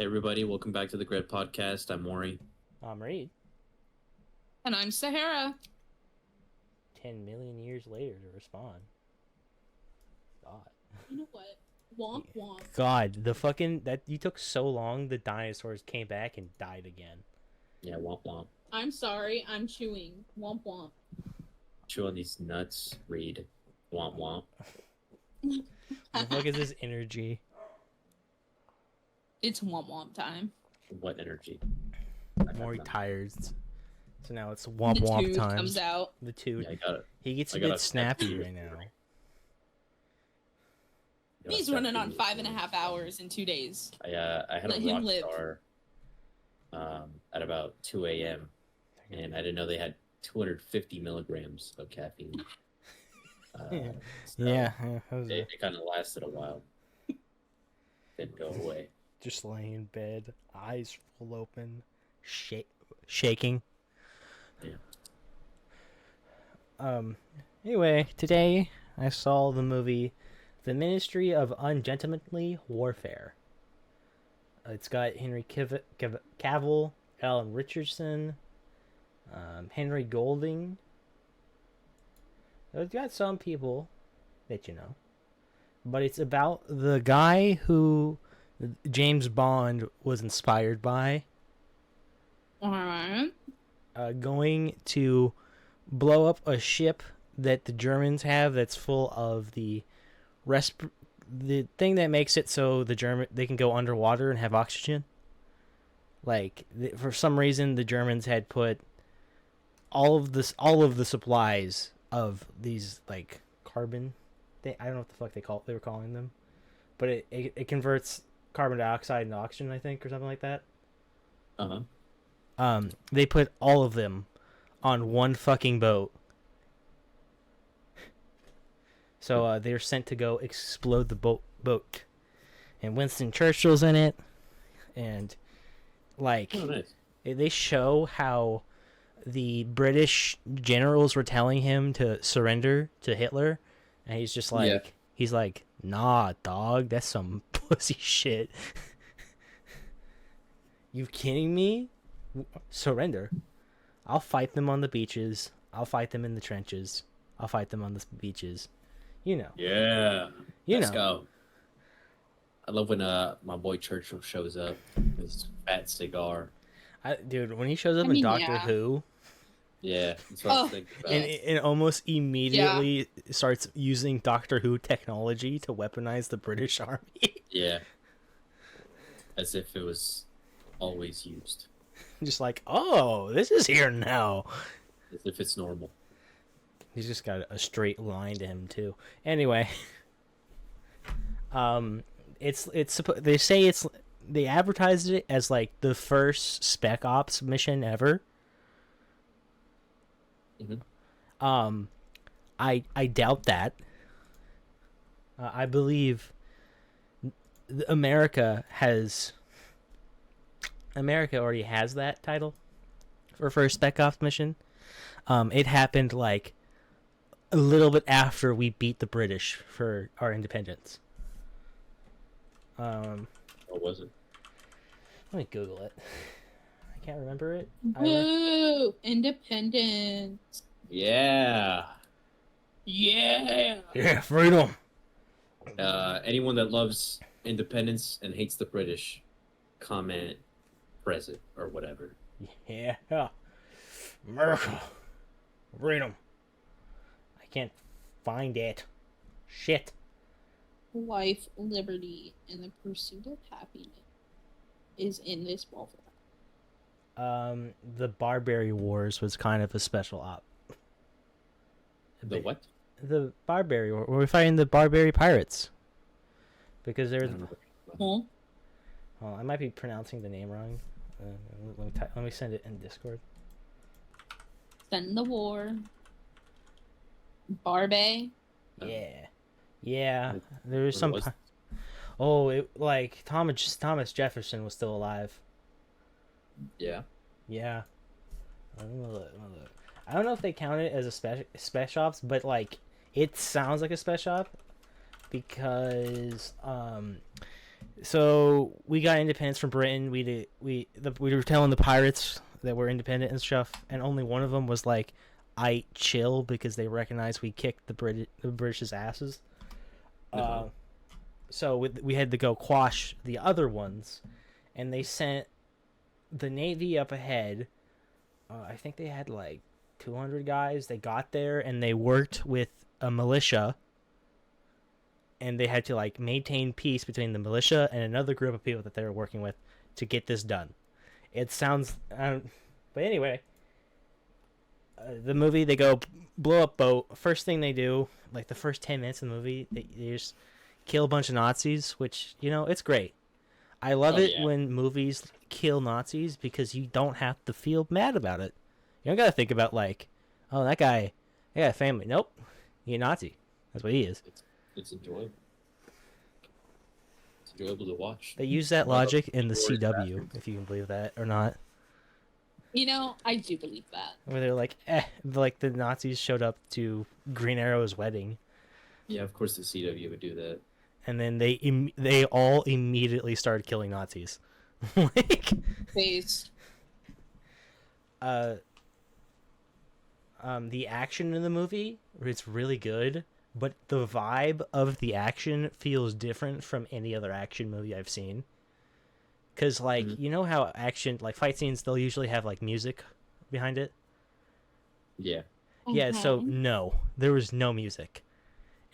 Hey everybody, welcome back to the Gred podcast. I'm Maury. I'm Reed. And I'm Sahara. 10 million years later to respond. God. You know what? Womp womp. God, the fucking that you took so long. The dinosaurs came back and died again. Yeah, womp womp. I'm sorry, I'm chewing. Womp womp. Chew on these nuts, Reed. Womp womp. The fuck is this energy? It's womp womp time. What energy? More tired. So now it's womp the womp tooth time. comes out. The tooth. Yeah, I got it. He gets a I got bit a snappy right now. He's running on 5.5 hours in 2 days. I had Let a him rock live. star at about 2 a.m. and I didn't know they had 250 milligrams of caffeine. So Yeah. it kind of lasted a while. Didn't go away. Just laying in bed, eyes full open, shaking. Yeah. Anyway, today I saw the movie The Ministry of Ungentlemanly Warfare. It's got Henry Cavill, Alan Richardson, Henry Golding. It's got some people that you know. But it's about the guy who James Bond was inspired by. Alright. Going to blow up a ship that the Germans have that's full of the thing that makes it so they can go underwater and have oxygen. Like for some reason the Germans had put all of the supplies of these like carbon I don't know what the fuck they were calling them, but it converts carbon dioxide into oxygen, I think, or something like that. They put all of them on one fucking boat. So they're sent to go explode the boat. And Winston Churchill's in it. And, like, Nice. they show how the British generals were telling him to surrender to Hitler. And he's just like, He's like, nah, dog, that's some pussy shit. You kidding me? Surrender. I'll fight them on the beaches. I'll fight them in the trenches. I'll fight them on the beaches. You know. Yeah. Let's know. go. I love when my boy Churchill shows up with his fat cigar. Dude, when he shows up in Doctor yeah. Who. Yeah, that's what I was thinking about. And it almost immediately starts using Doctor Who technology to weaponize the British Army. Yeah. As if it was always used. Just like, oh, this is here now. As if it's normal. He's just got a straight line to him too. Anyway, they advertised it as like the first Spec Ops mission ever. Mm-hmm. I doubt that. I believe America already has that title for first Spec Ops mission. It happened like a little bit after we beat the British for our independence. What was it? Let me Google it. I can't remember it. Woo! Independence. Yeah. Yeah, freedom. Anyone that loves independence and hates the British, comment present or whatever. Yeah. America. Freedom. I can't find it. Shit. Life, liberty, and the pursuit of happiness is in this waffle. The Barbary Wars was kind of a special op. The what? The Barbary War, where we're fighting the Barbary pirates. Because there's... Huh? Oh, I might be pronouncing the name wrong. Let me send it in Discord. Send the war. Barbie. Yeah. There was some... Thomas Jefferson was still alive. Yeah. Yeah. Let me look. I don't know if they count it as a spec ops, but like it sounds like a spec op because So we got independence from Britain. We were telling the pirates that we're independent and stuff, and only one of them was like, "I chill," because they recognized we kicked the British's asses. Uh-huh. So we had to go quash the other ones, and they sent the Navy up ahead. I think they had like 200 guys. They got there and they worked with a militia, and they had to like maintain peace between the militia and another group of people that they were working with to get this done. It sounds, but anyway, the movie, they go blow up boat. First thing they do, like the first 10 minutes of the movie, they just kill a bunch of Nazis, which it's great. I love it when movies kill Nazis because you don't have to feel mad about it. You don't gotta think about like, oh, that guy got a family. Nope, he's a Nazi. That's what he is. It's enjoyable. It's enjoyable to watch. They use that logic in the CW, if you can believe that or not. I do believe that. Where they're like, like the Nazis showed up to Green Arrow's wedding. Yeah, of course the CW would do that. And then they all immediately started killing Nazis. Like, Based. the action in the movie, it's really good, but the vibe of the action feels different from any other action movie I've seen. Because, like, you know how action, like, fight scenes, they'll usually have, like, music behind it? Yeah. Yeah, so, no. There was no music.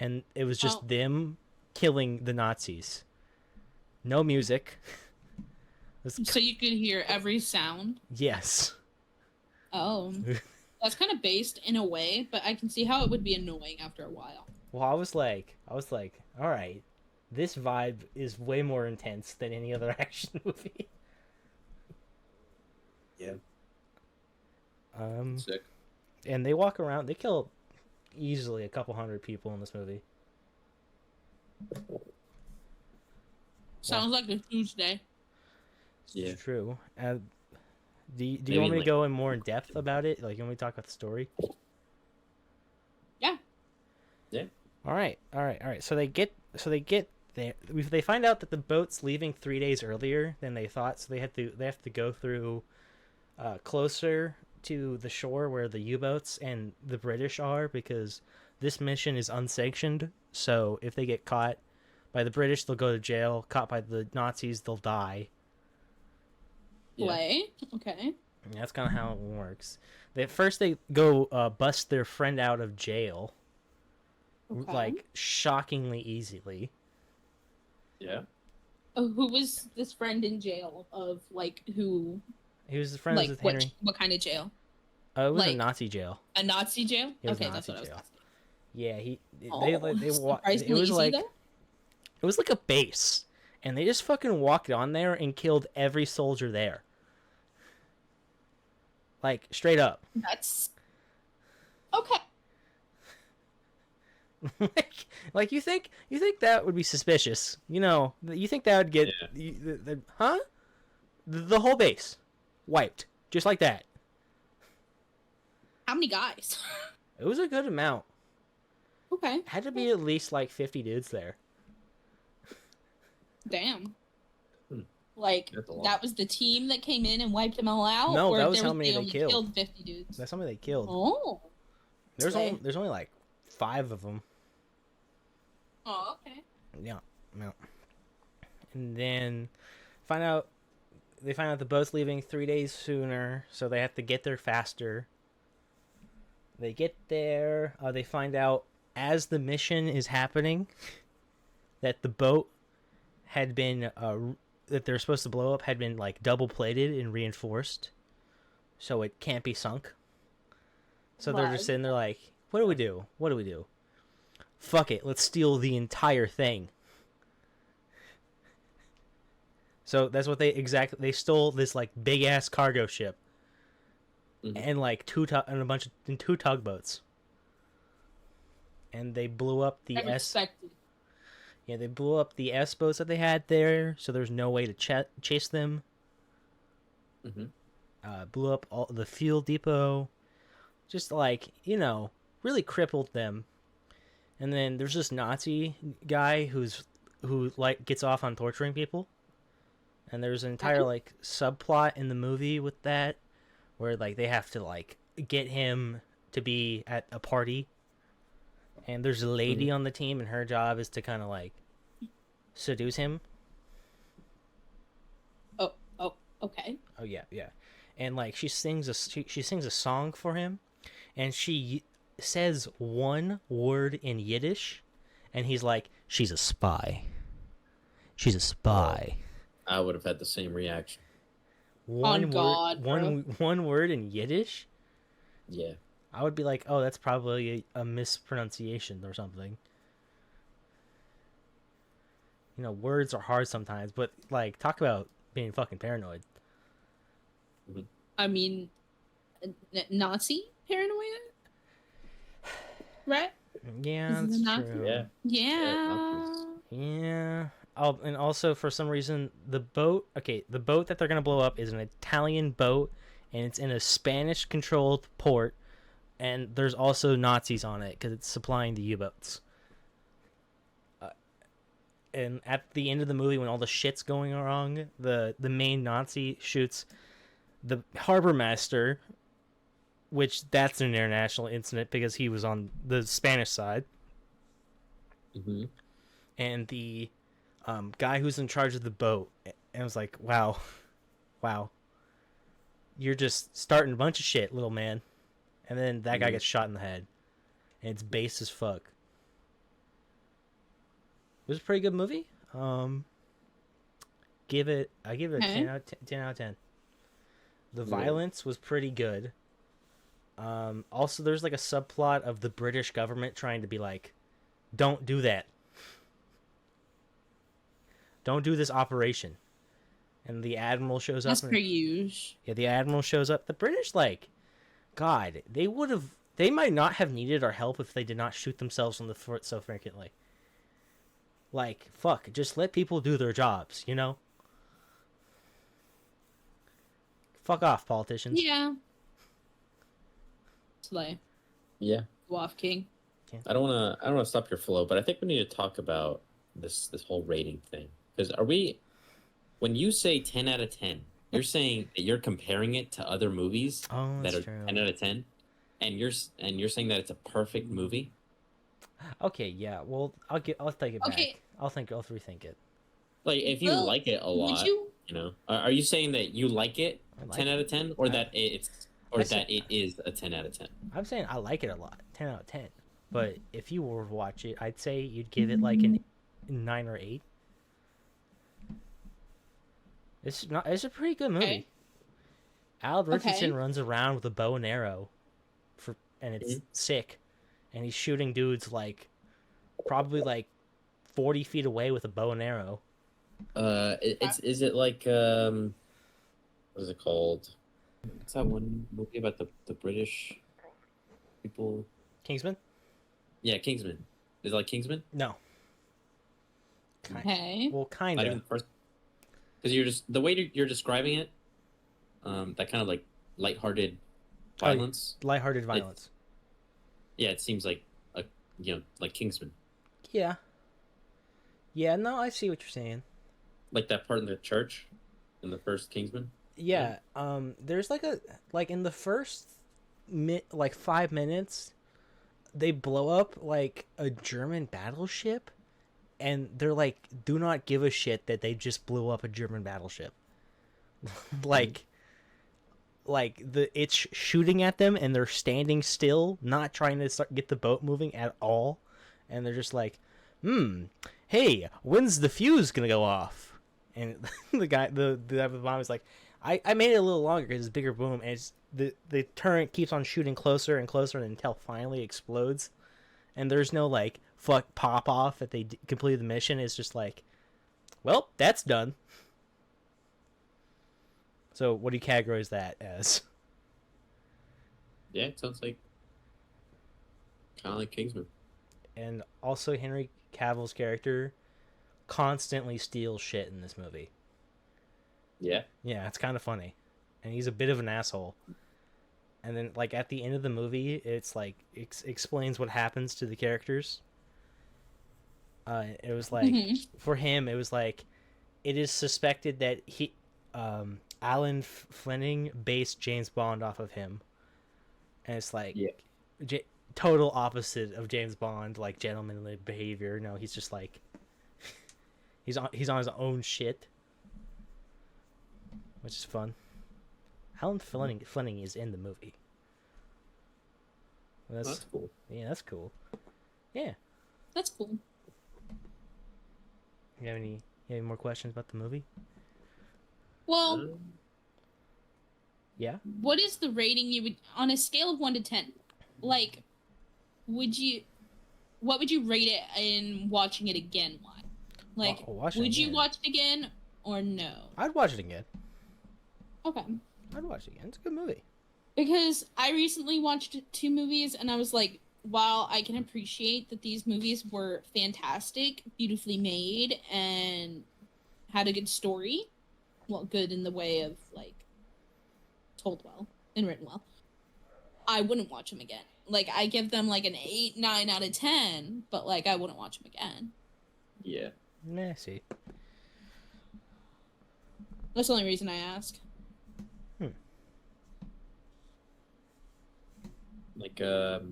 And it was just them killing the Nazis. No music. So you could hear every sound? Yes. Oh. That's kind of based in a way, but I can see how it would be annoying after a while. Well, I was like, all right, this vibe is way more intense than any other action movie. Yeah. Sick. And they walk around. They kill easily a couple hundred people in this movie. Sounds like a Tuesday. Yeah. It's true. Do you want me to go in more in depth about it? Like, you want me to talk about the story? Yeah. Yeah. All right. So they get there. They find out that the boat's leaving 3 days earlier than they thought. So they have to go through closer to the shore where the U-boats and the British are, because this mission is unsanctioned. So if they get caught by the British, they'll go to jail. Caught by the Nazis, they'll die. Play. Okay. And that's kind of how it works. First they go bust their friend out of jail, like shockingly easily. Yeah. Who was this friend in jail? Of like who? He was the friend Like with Henry. what kind of jail? It was like, a Nazi jail. A Nazi jail? Okay, that's what I was asking. Yeah, Surprisingly it was easy, like though? it was like a base, and they just fucking walked on there and killed every soldier there. Like, straight up. That's okay. like you think that would be suspicious? You think that would get huh? The whole base wiped just like that. How many guys? It was a good amount. Okay. Had to be at least like 50 dudes there. Damn. Like, that was the team that came in and wiped them all out? No, or that was how many they killed 50 dudes? That's how many they killed. Oh. There's only like 5 of them. Oh, okay. Yeah. And then they find out the boat's leaving 3 days sooner, so they have to get there faster. They get there. They find out as the mission is happening that the boat had been that they're supposed to blow up had been like double plated and reinforced, so it can't be sunk. So they're just sitting there like, what do we do? Fuck it, let's steal the entire thing. So that's what they stole this like big ass cargo ship, and like two tugboats, and they blew up the Yeah, they blew up the S boats that they had there, so there's no way to chase them. Blew up all the fuel depot, just like, really crippled them. And then there's this Nazi guy who's who like gets off on torturing people, and there's an entire Okay. like subplot in the movie with that, where like they have to like get him to be at a party, and there's a lady Mhm. on the team, and her job is to kind of like seduce him. Oh, okay. Oh yeah, yeah, and like she sings a song for him, and she says one word in Yiddish, and he's like, "She's a spy. She's a Oh, spy." I would have had the same reaction. On One word, God, bro. one word in Yiddish. Yeah. I would be like, "Oh, that's probably a mispronunciation or something." You know, words are hard sometimes, but like, talk about being fucking paranoid. Mhm. I mean, Nazi paranoia, right? Yeah, Is it a that's Nazi? true. Yeah. Yeah. Yeah. Nazis. Yeah. Oh, and also for some reason the boat. Okay, the boat that they're gonna blow up is an Italian boat, and it's in a Spanish-controlled port, and there's also Nazis on it because it's supplying the U-boats. And at the end of the movie, when all the shit's going wrong, the main Nazi shoots the harbor master, which that's an international incident because he was on the Spanish side, Hmm. and the guy who's in charge of the boat. And I was like, wow, wow, you're just starting a bunch of shit, little man. And then that guy Hmm. gets shot in the head, and it's base as fuck. It was a pretty good movie. I give it a Okay. 10 out of 10. The Yeah. violence was pretty good. Also, there's like a subplot of the British government trying to be like, don't do that. Don't do this operation. And the admiral shows That's up, per and use. yeah, the admiral shows up. The British, like, God, they might not have needed our help if they did not shoot themselves in the foot so frequently. Like, fuck, just let people do their jobs, you know? Fuck off, politicians. Yeah. Slay. Yeah. Go off, King. I don't want to stop your flow, but I think we need to talk about this whole rating thing. Because when you say 10 out of 10, you're saying that you're comparing it to other movies Oh, that that's are true. 10 out of 10, and you're saying that it's a perfect movie? Okay, yeah. Well, I'll take it Okay. back. I'll rethink it. Like, if you Well, like it a would lot, you? are you saying that you like it I like 10 it. out of 10, or I, that I say, it is a 10 out of 10? I'm saying I like it a lot. 10 out of 10. But if you were to watch it, I'd say you'd give it like an 9 or 8. It's a pretty good movie. Okay. Al Richardson Okay. runs around with a bow and arrow and it's sick. And he's shooting dudes like probably like 40 feet away with a bow and arrow. Is it like what is it called? What's that one movie about the British people? Kingsman? Yeah, Kingsman. Is it like Kingsman? No. Okay. Well, kind Not of. even the first. Because you're just the way you're describing it, that kind of like lighthearted Oh, yeah. violence. Lighthearted violence. Yeah, it seems like a like Kingsman, Yeah. Yeah, no, I see what you're saying. like that part in the church, in the first Kingsman. Yeah, there's like in the first 5 minutes, they blow up like a German battleship, and they're like, do not give a shit that they just blew up a German battleship. like, it's shooting at them, and they're standing still, not trying to get the boat moving at all, and they're just like, hey, when's the fuse gonna go off? And the bomb is like, I made it a little longer because it's bigger boom, and the turret keeps on shooting closer and closer until finally explodes. And there's no like fuck pop off that they completed the mission. It's just like, well, that's done. So what do you categorize that as? Yeah, it sounds like kind of like Kingsman. And also Henry Cavill's character constantly steals shit in this movie. Yeah. Yeah, it's kind of funny. And he's a bit of an asshole. And then, like, at the end of the movie, it's like, explains what happens to the characters. It was like Mhm. for him, it was like it is suspected that Alan Fleming based James Bond off of him, and it's like Yeah. J- total opposite of James Bond, like gentlemanly behavior. No, he's just like he's on his own shit, which is fun. Alan Fleming is in the movie. That's cool. Yeah, that's cool. Yeah. That's cool. You have any more questions about the movie? Well, Um, Yeah. what is the rating you would on a scale of 1 to 10? Like, what would you rate it in watching it again? Why? Like, Watching would it you again. watch it again or no? I'd watch it again. Okay. I'd watch it again. It's a good movie. Because I recently watched 2 movies and I was like, while I can appreciate that these movies were fantastic, beautifully made, and had a good story, well, good in the way of like told well and written well, I wouldn't watch them again. Like, I give them like an 8, 9 out of 10, but like I wouldn't watch them again. yeah. Nah, see. That's the only reason I ask. Like, have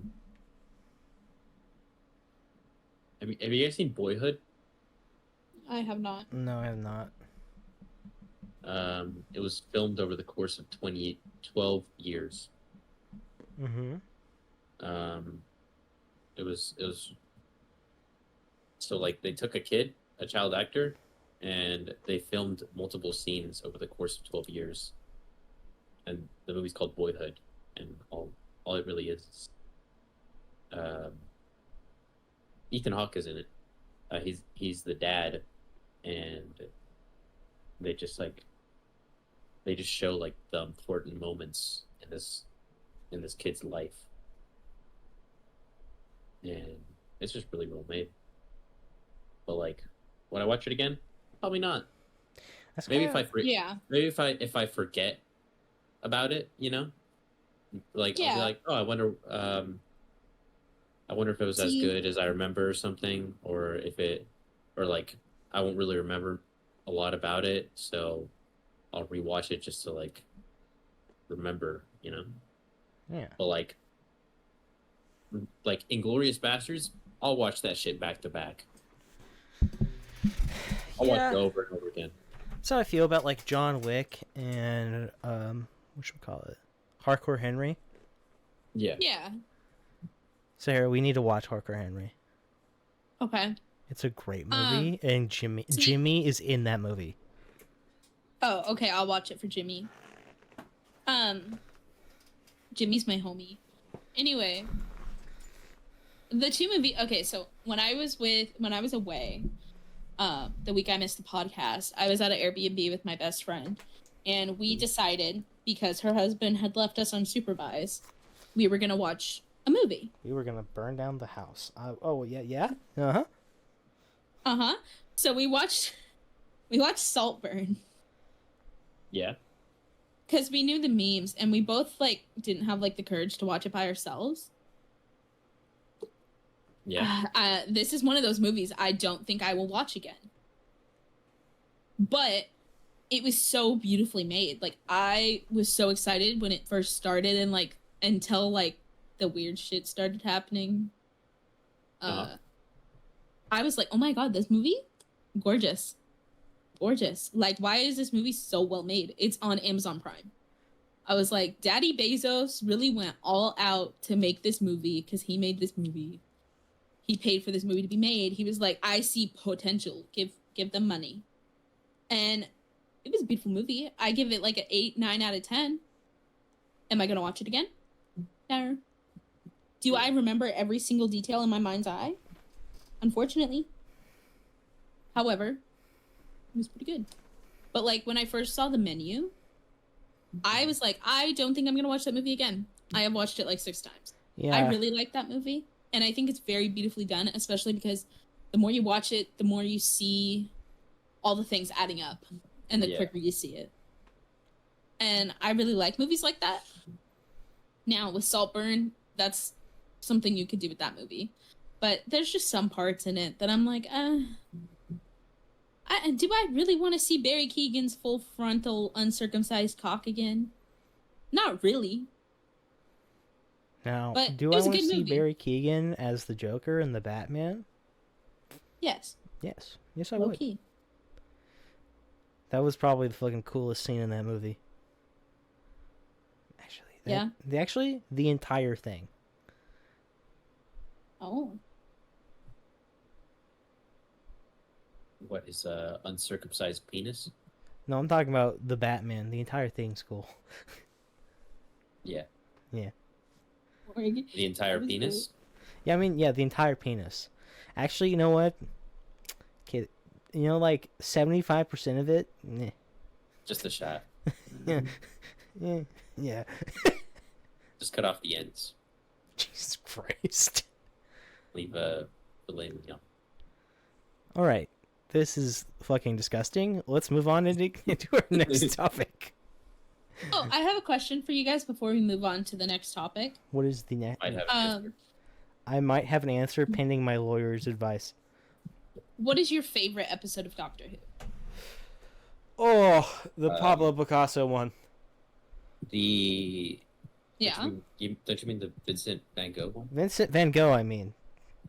you guys seen Boyhood? I have not. No, I have not. It was filmed over the course of 12 years. Mm-hmm. It was so like they took a child actor, and they filmed multiple scenes over the course of 12 years. And the movie's called Boyhood, and all it really is. Ethan Hawke is in it. He's the dad, and they just show like the important moments in this kid's life, and it's just really well made. But like, when I watch it again, probably not. That's Maybe kinda- maybe if I forget about it, like I'll be Yeah. like, oh, I wonder if it was as See- good as I remember or something, or like I won't really remember a lot about it, so I'll rewatch it just to like remember, Yeah. But like Inglorious Bastards, I'll watch that shit back to back. I'll watch it over and over again. That's how I feel about like John Wick and what should we call it? Hardcore Henry. Yeah. Yeah. Sarah, we need to watch Hardcore Henry. Okay. It's a great movie, and Jimmy see- Jimmy is in that movie. Oh, okay. I'll watch it for Jimmy. Jimmy's my homie. Anyway, the 2 movie. Okay, so when I was away, the week I missed the podcast, I was at an Airbnb with my best friend, and we decided, because her husband had left us unsupervised, we were gonna watch a movie. We were gonna burn down the house. Yeah. Uh-huh. So we watched Saltburn. Yeah. Because we knew the memes, and we both like didn't have like the courage to watch it by ourselves. Yeah. This is one of those movies I don't think I will watch again. But it was so beautifully made. Like, I was so excited when it first started, and like until like the weird shit started happening. I was like, oh my god, this movie, gorgeous. Like, why is this movie so well made? It's on Amazon Prime. I was like, Daddy Bezos really went all out to make this movie, because he made this movie. He paid for this movie to be made. He was like, I see potential. Give them money. And it was a beautiful movie. I give it like an 8, 9 out of 10. Am I gonna watch it again? No. Do I remember every single detail in my mind's eye? Unfortunately. However, it was pretty good. But like, when I first saw the menu, I was like, I don't think I'm gonna watch that movie again. I have watched it like 6 times. Yeah. I really like that movie, and I think it's very beautifully done, especially because the more you watch it, the more you see all the things adding up, and the quicker you see it. And I really like movies like that. Now, with Saltburn, that's something you could do with that movie. But there's just some parts in it that I'm like, do I really want to see Barry Keoghan's full frontal uncircumcised cock again? Not really. Now, But do it I was a want to good see movie. Barry Keoghan as the Joker in the Batman? Yes. Yes. Yes, I Low would. key. That was probably the fucking coolest scene in that movie. Actually, the entire thing. Oh. What is uncircumcised penis? No, I'm talking about the Batman. The entire thing's cool. Yeah. Yeah. The entire penis? Yeah, I mean, yeah, the entire penis. Actually, you know what? Okay, you know, like 75% of it. Meh. Just the shaft. Yeah. Yeah. Yeah. Just cut off the ends. Jesus Christ. Leave filet mignon. All right. This is fucking disgusting. Let's move on into our next topic. Oh, I have a question for you guys before we move on to the next topic. What is the next? Might have an answer. I might have an answer pending my lawyer's advice. What is your favorite episode of Doctor Who? Oh, the Pablo Picasso one. The Yeah. Don't you mean the Vincent Van Gogh one? Vincent Van Gogh, I mean.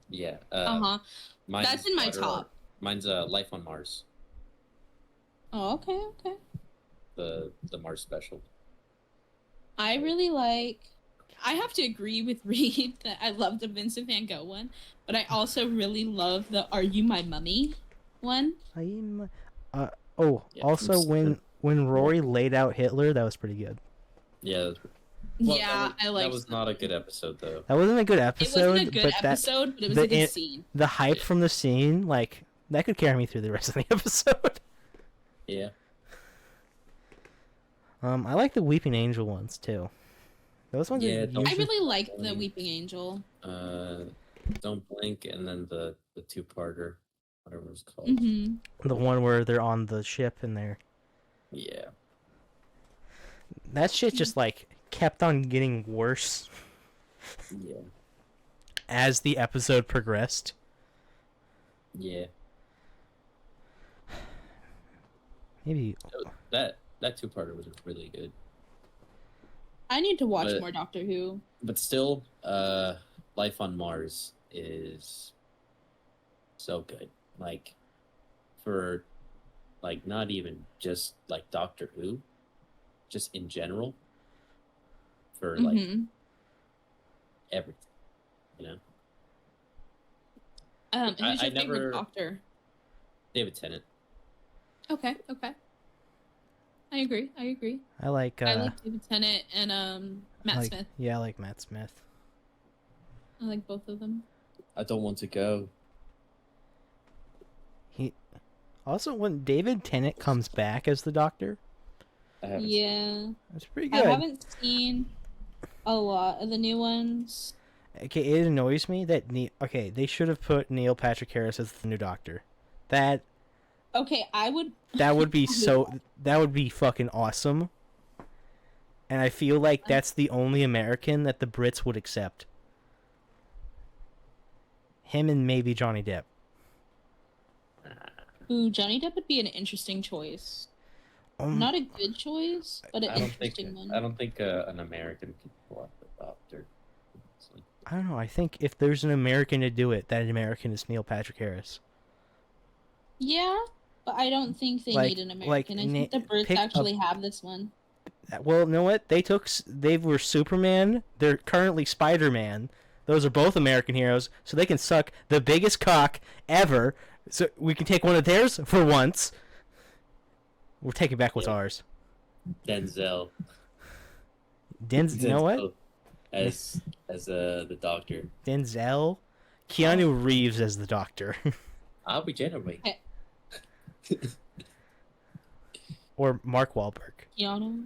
Yeah. That's in my top. Mine's Life on Mars. Oh, okay, okay. The Mars special. I really like. I have to agree with Reed that I love the Vincent Van Gogh one, but I also really love the "Are You My Mummy" one. Yeah, from when Rory laid out Hitler, that was pretty good. Yeah. I like. That was not a good episode though. That wasn't a good It episode. wasn't a good episode, but it was a good scene. The hype from the scene, like that could carry me through the rest of the episode. Yeah. I like the Weeping Angel ones too. Those ones. Yeah, I really like the Weeping Angel. Don't Blink, and then the two-parter, whatever it's called. Mm-hmm. The one where they're on the ship and they're. Yeah. That shit just like kept on getting worse Yeah. as the episode progressed. Yeah. Maybe That two-parter was really good. I need to watch more Doctor Who. But still, Life on Mars is so good. Like, for, like, not even just, like, Doctor Who, just in general, for, like, everything, you know? Who's your favorite Doctor? David Tennant. Okay. I agree. I like David Tennant and Matt Smith. Yeah, I like Matt Smith. I like both of them. I don't want to go. Also, when David Tennant comes back as the Doctor, Yeah, that's pretty good. I haven't seen a lot of the new ones. Okay, it annoys me that they should have put Neil Patrick Harris as the new Doctor. Okay, I would. That would be that would be fucking awesome. And I feel like that's the only American that the Brits would accept. Him and maybe Johnny Depp. Ooh, Johnny Depp would be an interesting choice. Not a good choice, but an interesting one. I don't think an American can pull off the Doctor. I don't know. I think if there's an American to do it, that American is Neil Patrick Harris. Yeah, but I don't think they need an American. I think the Brits actually have this one. Well, you know what? They were Superman. They're currently Spider-Man. Those are both American heroes, so they can suck the biggest cock ever. So we can take one of theirs for once. We're taking back what's ours. Denzel. You know what? As the Doctor. Denzel. Keanu Reeves as the Doctor. I'll be Jennifer. Or Mark Wahlberg. Keanu.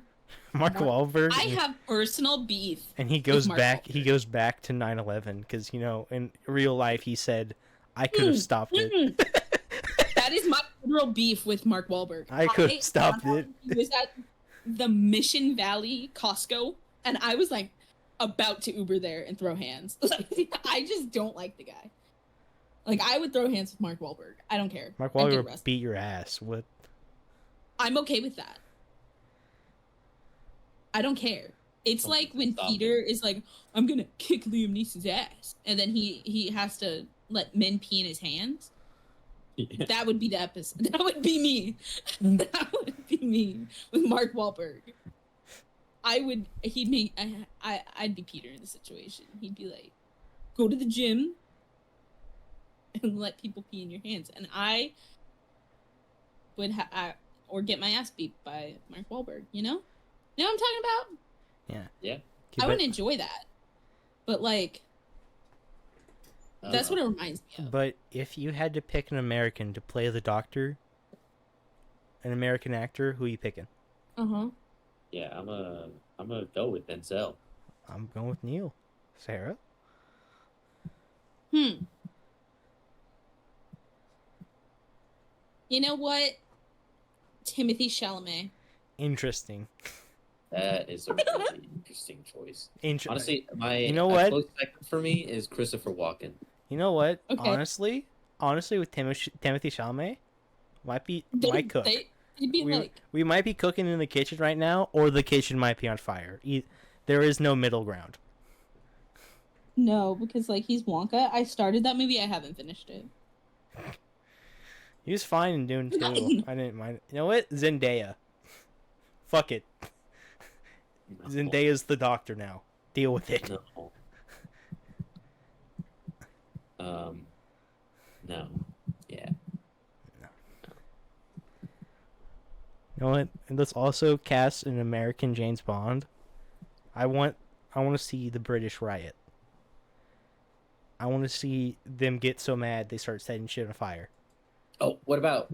Mark Wahlberg. I have personal beef. And he goes back. Wahlberg. He goes back to 9/11 because in real life he said, "I could have stopped it." That is my literal beef with Mark Wahlberg. I could have stopped it. He was at the Mission Valley Costco, and I was like about to Uber there and throw hands. I just don't like the guy. Like I would throw hands with Mark Wahlberg. I don't care. Mark I'd get Wahlberg arrested. beat your ass. What? I'm okay with that. I don't care. It's Don't like when stop Peter is like, "I'm gonna kick Liam Neeson's ass," and then he has to let men pee in his hands. Yeah. That would be the episode. That would be me. That would be me with Mark Wahlberg. He'd make. I'd be Peter in the situation. He'd be like, "Go to the gym and let people pee in your hands," and I would or get my ass beat by Mark Wahlberg. You know what I'm talking about? Yeah. Yeah. I would enjoy that, but like, that's what it reminds me of. But if you had to pick an American to play the Doctor, an American actor, who are you picking? Yeah, I'm gonna go with Denzel. I'm going with Neil. Sarah? You know what? Timothy Chalamet. Interesting. That is a really interesting choice. Honestly, You know what? close second for me is Christopher Walken. You know what? Okay. Honestly, with Timothy Chalamet, might cook. They'd be We might be cooking in the kitchen right now, or the kitchen might be on fire. There is no middle ground. no, because like he's Wonka. I started that movie. I haven't finished it. He was fine in Dune 2. I didn't mind it. You know what? Zendaya. Fuck it. Zendaya's the Doctor now. Deal with it. No. No. Yeah. You know what? And let's also cast an American James Bond. I want to see the British riot. I want to see them get so mad they start setting shit on fire. Oh, what about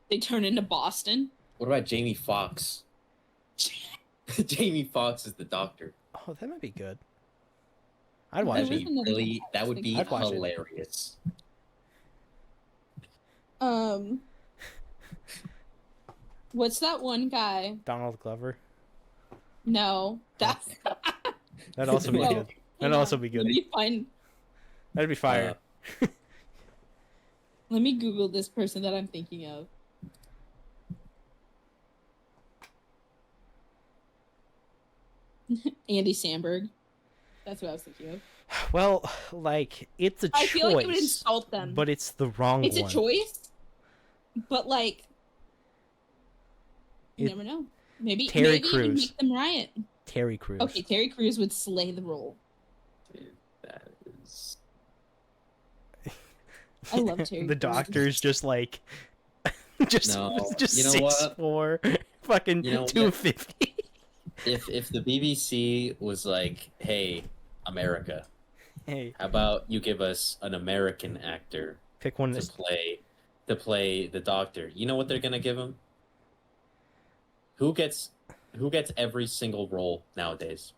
They turn into Boston. what about Jamie Foxx? Jamie Foxx is the Doctor. Oh, that might be good. I'd watch That'd it. be really. That would be I'd watch it. hilarious. What's that one guy? Donald Glover. No, that's. That'd also be No. good. That'd also be good. Let me find. That'd be fire. Let me Google this person that I'm thinking of. Andy Samberg. That's what I was thinking of. Well, like, it's a choice. I feel like it would insult them. But it's the wrong it's one. a choice, but like, you never know. Maybe Terry maybe it would Crews. make them riot. Terry Crews. Okay, Terry Crews would slay the role. Dude, that is. I love Terry The Crews. Doctor's just like, just No, you know 6'4", fucking You know what? 250. If the BBC was like, "Hey, America, Hey, how about you give us an American actor pick one to that's play the Doctor?" You know what they're gonna give him? Who gets every single role nowadays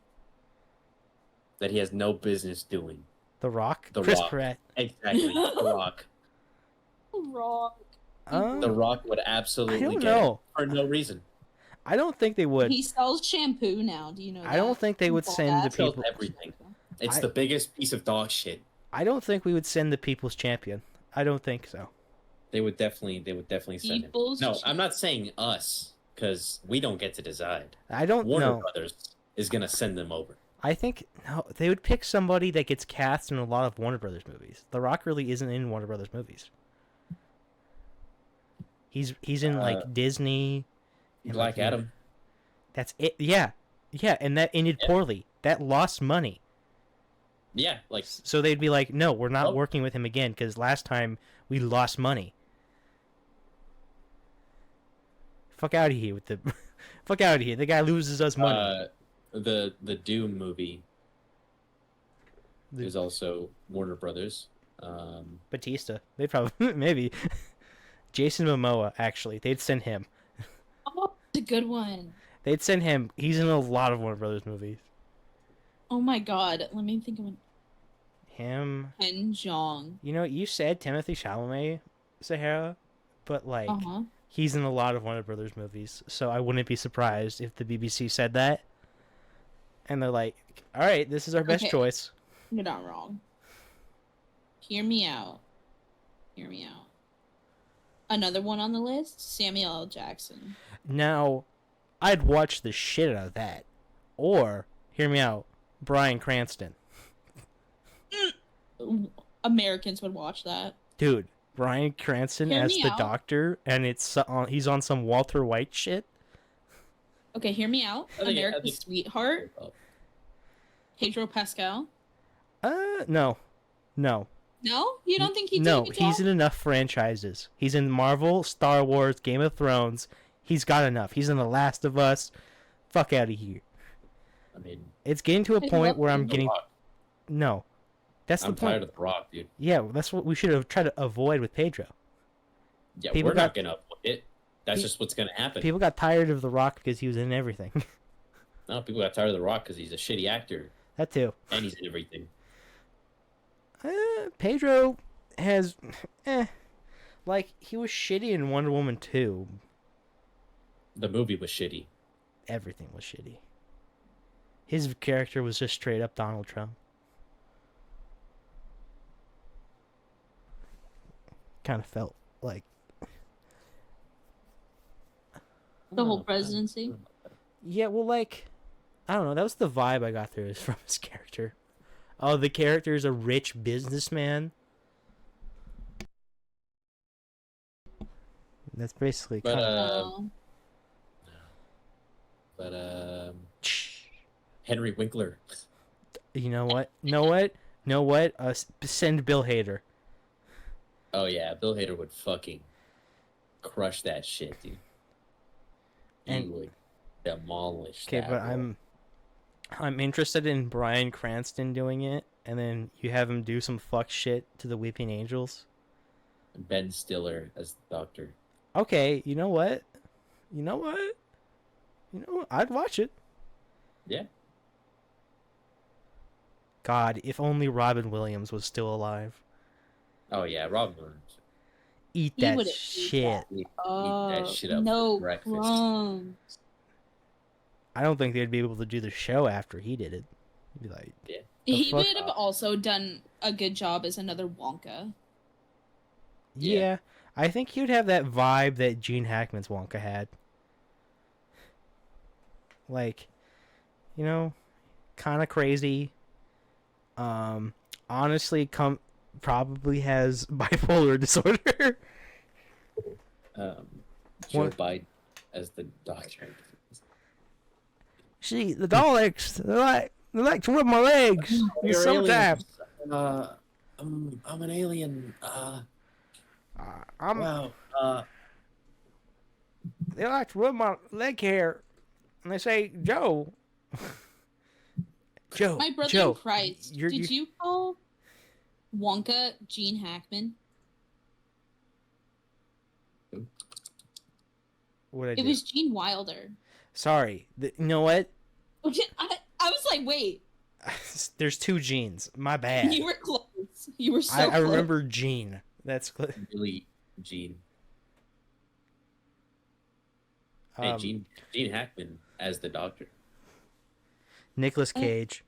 that he has no business doing? The Rock. The Chris Rock. Pratt. Exactly, The Rock. Rock. The Rock would absolutely I don't get know. it for no reason. I don't think they would. He sells shampoo now. Do you know? I don't think they would All send the that? Sells people. everything. It's I- the biggest piece of dog shit. I don't think we would send the People's Champion. I don't think so. They would definitely send him. People's No, I'm not saying us because we don't get to decide. I don't Warner know. Brothers is gonna send them over. I think no, they would pick somebody that gets cast in a lot of Warner Brothers movies. The Rock really isn't in Warner Brothers movies. He's in like Disney. and, Black like, Adam. That's it. Yeah, and that ended Yeah. poorly. That lost money. Yeah, like So they'd be like, "No, we're not Oh. working with him again because last time we lost money." Fuck out of here with the, fuck out of here. The guy loses us money. the Doom movie is also Warner Brothers. Batista. They probably maybe. Jason Momoa. Actually, they'd send him. Oh, it's a good one. They'd send him. He's in a lot of Warner Brothers movies. Oh my god. Let me think of Him. Ken Jeong. You know, you said Timothy Chalamet, Sahara, but like Uh-huh. he's in a lot of Warner Brothers movies, so I wouldn't be surprised if the BBC said that. And they're like, "All right, this is our best Okay. choice." You're not wrong. hear me out. Hear me out. Another one on the list, Samuel L. Jackson. Now, I'd watch the shit out of that. Or, hear me out, Bryan Cranston. Americans would watch that. Dude, Bryan Cranston Hear as me the out. doctor, and he's on some Walter White shit. Okay, hear me out. I think- America's Sweetheart, Pedro Pascal. No. No, you don't think he did No, a good he's job? in enough franchises. He's in Marvel, Star Wars, Game of Thrones. He's got enough. He's in The Last of Us. Fuck out of here. I mean, It's getting to a I point love where I'm The getting... Rock. No. That's the I'm point. tired of The Rock, dude. Yeah, that's what we should have tried to avoid with Pedro. Yeah, People we're not got- gonna avoid it. That's just what's gonna happen. People got tired of The Rock because he was in everything. No, people got tired of The Rock because he's a shitty actor That too. and he's in everything. Pedro has... Like, he was shitty in Wonder Woman 2. The movie was shitty. Everything was shitty. His character was just straight up Donald Trump. Kind of felt like... The whole presidency. Yeah, well, like... I don't know. That was the vibe I got through from his character. Oh, the character is a rich businessman. That's basically But kind Oh. Henry Winkler. You know what? Know what? Send Bill Hader. Oh yeah, Bill Hader would fucking crush that shit, dude. He And- would demolish Okay, that. but role. I'm interested in Bryan Cranston doing it, and then you have him do some fuck shit to the Weeping Angels. Ben Stiller as the Doctor. Okay, you know what? I'd watch it. Yeah. God, if only Robin Williams was still alive. Oh yeah, Rob Williams. Eat He that would've ate shit. Eat Oh, that shit up no for breakfast. crumbs. I don't think they'd be able to do the show after he did it. He'd be like, He fuck? would have also done a good job as another Wonka. yeah, I think he'd have that vibe that Gene Hackman's Wonka had. Like, you know, kind of crazy. Honestly, probably has bipolar disorder. Joe What? Biden as the Doctor. See, the Daleks, they like to rub my legs. You're Sometimes. aliens. I'm an alien. Wow. They like to rub my leg hair, and they say, Joe. Joe. My brother Joe, in Christ. Did you call Wonka Gene Hackman? What I It do? was Gene Wilder. Sorry. You know what? I was like, wait, There's two Genes. My bad. you were close. You were so I close. remember Gene. That's Really, Gene. Hey, Gene Hackman as the Doctor. Nicolas Cage.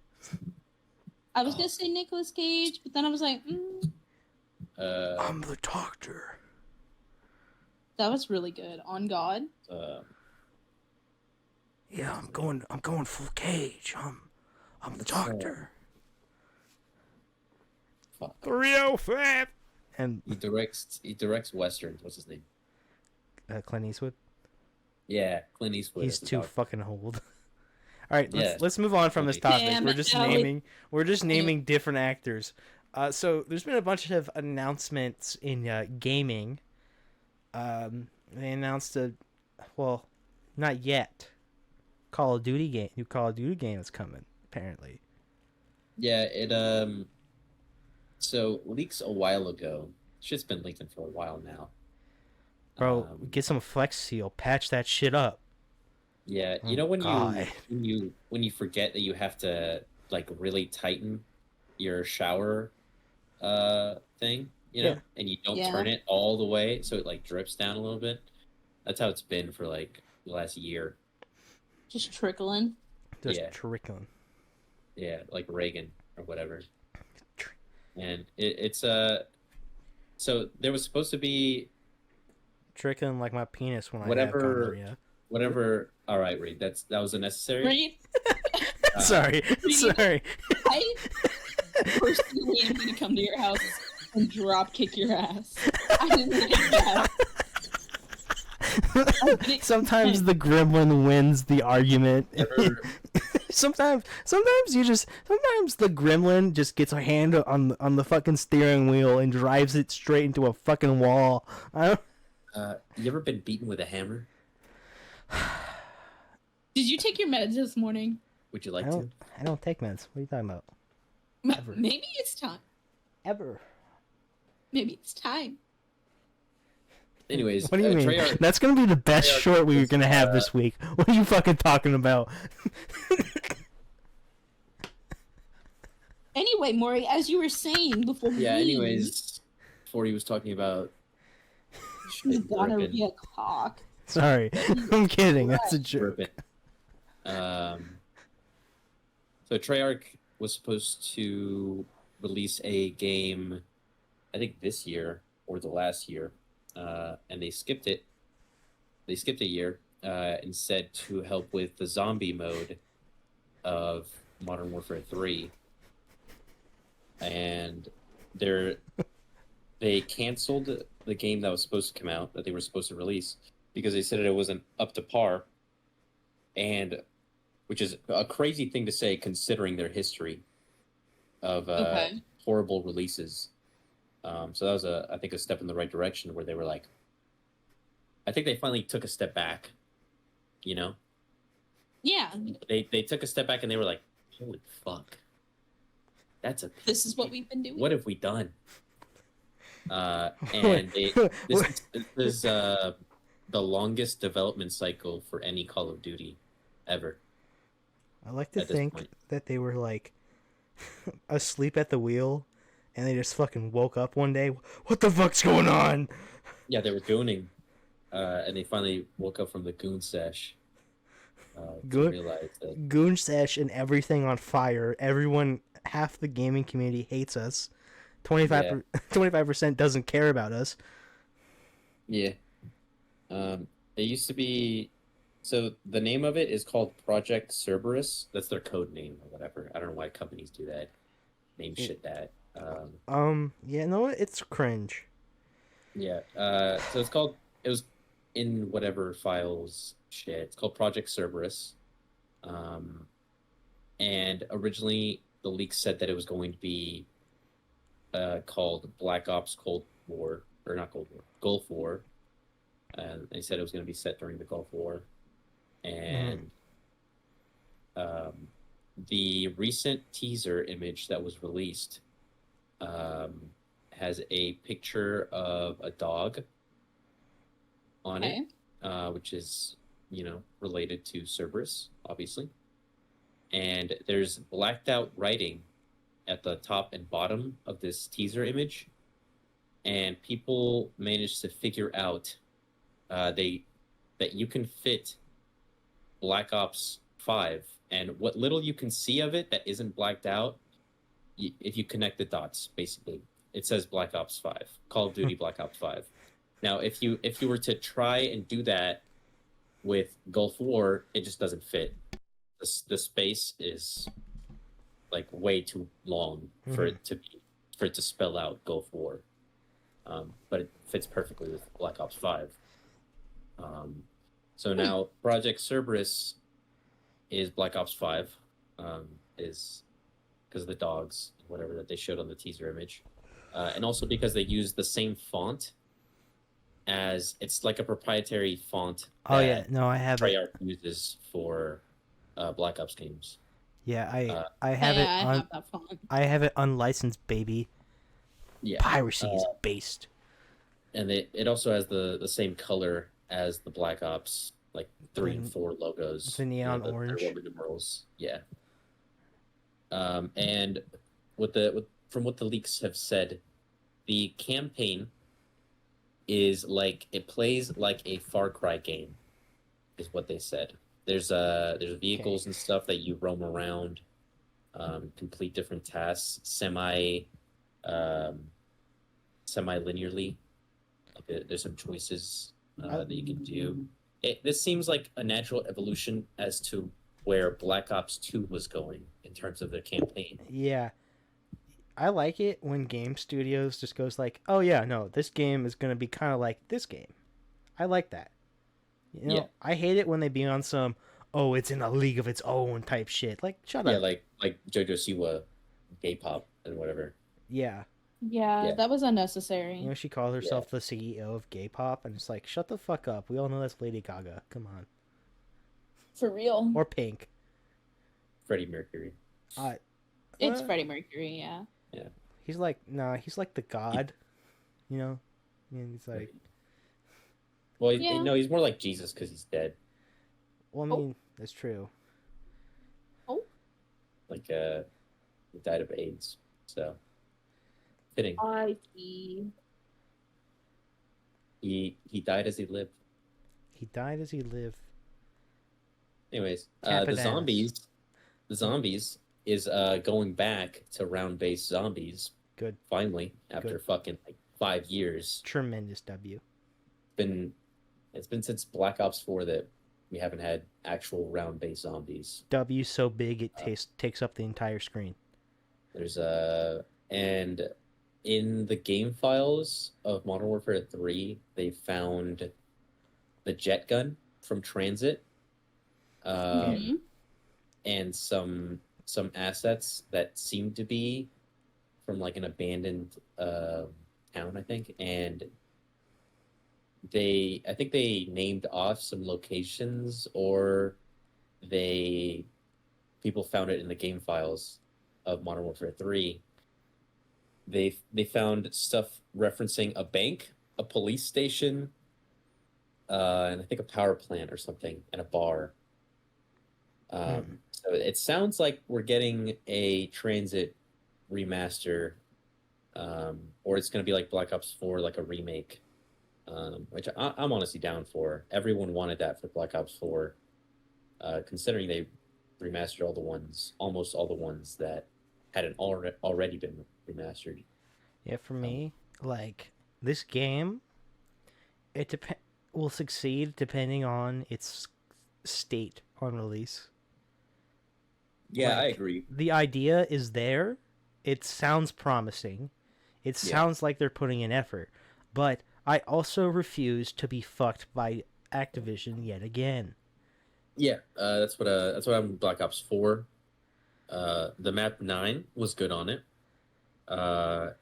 I was gonna say Nicolas Cage, but then I was like, I'm the Doctor. that was really good. On God. Yeah, I'm going full Cage. I'm the Doctor. Fuck. 305. And He directs westerns. What's his name? Clint Eastwood. Yeah, Clint Eastwood. He's as the too Doctor. fucking old. All right, Yeah. let's move on from this topic. Damn, we're just Ellie. naming different actors. So there's been a bunch of announcements in gaming. They announced not yet. New Call of Duty game is coming apparently. Yeah, so leaks a while ago. Shit's been leaking for a while now. Bro, get some Flex Seal, patch that shit up. Yeah, you Oh, know when God. you forget that you have to like really tighten your shower thing, you know, Yeah. and you don't Yeah. turn it all the way so it like drips down a little bit. That's how it's been for like the last year. Just trickling. Just Yeah. trickling. Yeah, like Reagan or whatever. And it's so there was supposed to be Tricking like my penis when I have whatever gonorrhea. whatever. All right, Reed. That was unnecessary. Right? Sorry, sorry. I personally am gonna come to your house and drop kick your ass. I didn't like that. Sometimes the gremlin wins the argument. Ever- sometimes the gremlin just gets a hand on the fucking steering wheel and drives it straight into a fucking wall. you ever been beaten with a hammer? Did you take your meds this morning? Would you like to? I don't take meds. What are you talking about? Ever. Maybe it's time. Ever. Maybe it's time. Anyways, What do you mean? Treyarch, That's gonna be the best Treyarch short we're is, gonna have this week. What are you fucking talking about? Anyway, Maury, as you were saying before we yeah. leave, Anyways, before he was talking about you shit gotta burping. be a cock. Sorry, I'm kidding. That's a joke. Burping. So Treyarch was supposed to release a game, I think this year or the last year, and they skipped it. They skipped a year instead to help with the zombie mode of Modern Warfare 3. And they canceled the game that was supposed to come out, that they were supposed to release, because they said it wasn't up to par. And which is a crazy thing to say considering their history of horrible releases. So that was I think a step in the right direction where they were like, I think they finally took a step back, you know? Yeah, They took a step back and they were like, holy fuck. this is what we've been doing. What have we done? And this is the longest development cycle for any Call of Duty ever. I like to At this think point. that they were like asleep at the wheel, and they just fucking woke up one day. What the fuck's going on? Yeah, they were gooning, and they finally woke up from the goon sesh. To Good. realize that Goon Sesh and everything on fire. Everyone, half the gaming community hates us. 25% doesn't care about us. yeah, it used to be. So the name of it is called Project Cerberus. That's their code name or whatever. I don't know why companies do that. Name shit that. Yeah, no, it's cringe. Yeah. So it was in whatever files shit. It's called Project Cerberus. And originally the leak said that it was going to be called Black Ops Cold War, or not Cold War, Gulf War. They said it was going to be set during the Gulf War. And the recent teaser image that was released has a picture of a dog on it, which is, related to Cerberus, obviously. And there's blacked out writing at the top and bottom of this teaser image. And people managed to figure out that you can fit Black Ops 5, and what little you can see of it that isn't blacked out, if you connect the dots, basically, it says Black Ops 5, Call of Duty Black Ops 5. Now, if you were to try and do that with Gulf War, it just doesn't fit. The space is like way too long for it to spell out Gulf War, but it fits perfectly with Black Ops 5. So now Project Cerberus is Black Ops 5, is because of the dogs, whatever that they showed on the teaser image, and also because they use the same font as it's like a proprietary font. Oh yeah, no, I have it. Treyarch uses for Black Ops games. Yeah, I have it. I have that font. I have it unlicensed, baby. Yeah, Piracy is based. and it also has the same color as the Black Ops, like 3 and 4 logos. The neon their orange. Roman numerals. Yeah. And from what the leaks have said, the campaign is like, it plays like a Far Cry game, is what they said. There's vehicles and stuff that you roam around, complete different tasks, um, semi-linearly. Like there's some choices that you can do. This seems like a natural evolution as to where Black Ops 2 was going in terms of their campaign. Yeah, I like it when game studios just goes like, oh yeah, no, this game is gonna be kind of like this game. I like that. You know, Yeah. I hate it when they be on some, oh, it's in a league of its own type shit. Like, shut Yeah, up. like JoJo Siwa, gay pop and whatever. Yeah. Yeah, Yeah, that was You unnecessary. know, she calls yeah. herself the CEO of gay pop, and it's like, shut the fuck up. We all know that's Lady Gaga. Come on. For real. Or Pink. Freddie Mercury. Uh, It's uh, Freddie Mercury, yeah. Yeah. He's like, nah, he's like the god. You know? I mean, he's like, Well, Yeah. no, he's more like Jesus because he's dead. well, I Oh. mean, that's true. Oh. Like, he died of AIDS. So, fitting. I see. He died as he lived. He died as he lived. Anyways, Campananas. the zombies is going back to round-based zombies. Good. Finally, after Good. fucking like 5 years. Tremendous W. It's been since Black Ops 4 that we haven't had actual round-based zombies. W so big it takes up the entire screen. There's and in the game files of Modern Warfare 3, they found the jet gun from Transit, Mhm. and some assets that seem to be from like an abandoned town, I think, and I think they named off some locations, or people found it in the game files of Modern Warfare 3. They found stuff referencing a bank, a police station, and I think a power plant or something, and a bar. So it sounds like we're getting a Transit remaster, or it's going to be like Black Ops 4, like a remake, which I'm honestly down for. Everyone wanted that for Black Ops 4, considering they remastered almost all the ones that hadn't already been remastered. Yeah, for me, like, this game, will succeed depending on its state on release. Yeah, I Like, agree. The idea is there. It sounds promising. It sounds like they're putting in effort. But I also refuse to be fucked by Activision yet again. Yeah, that's what I'm with Black Ops 4. The map 9 was good on it. Blood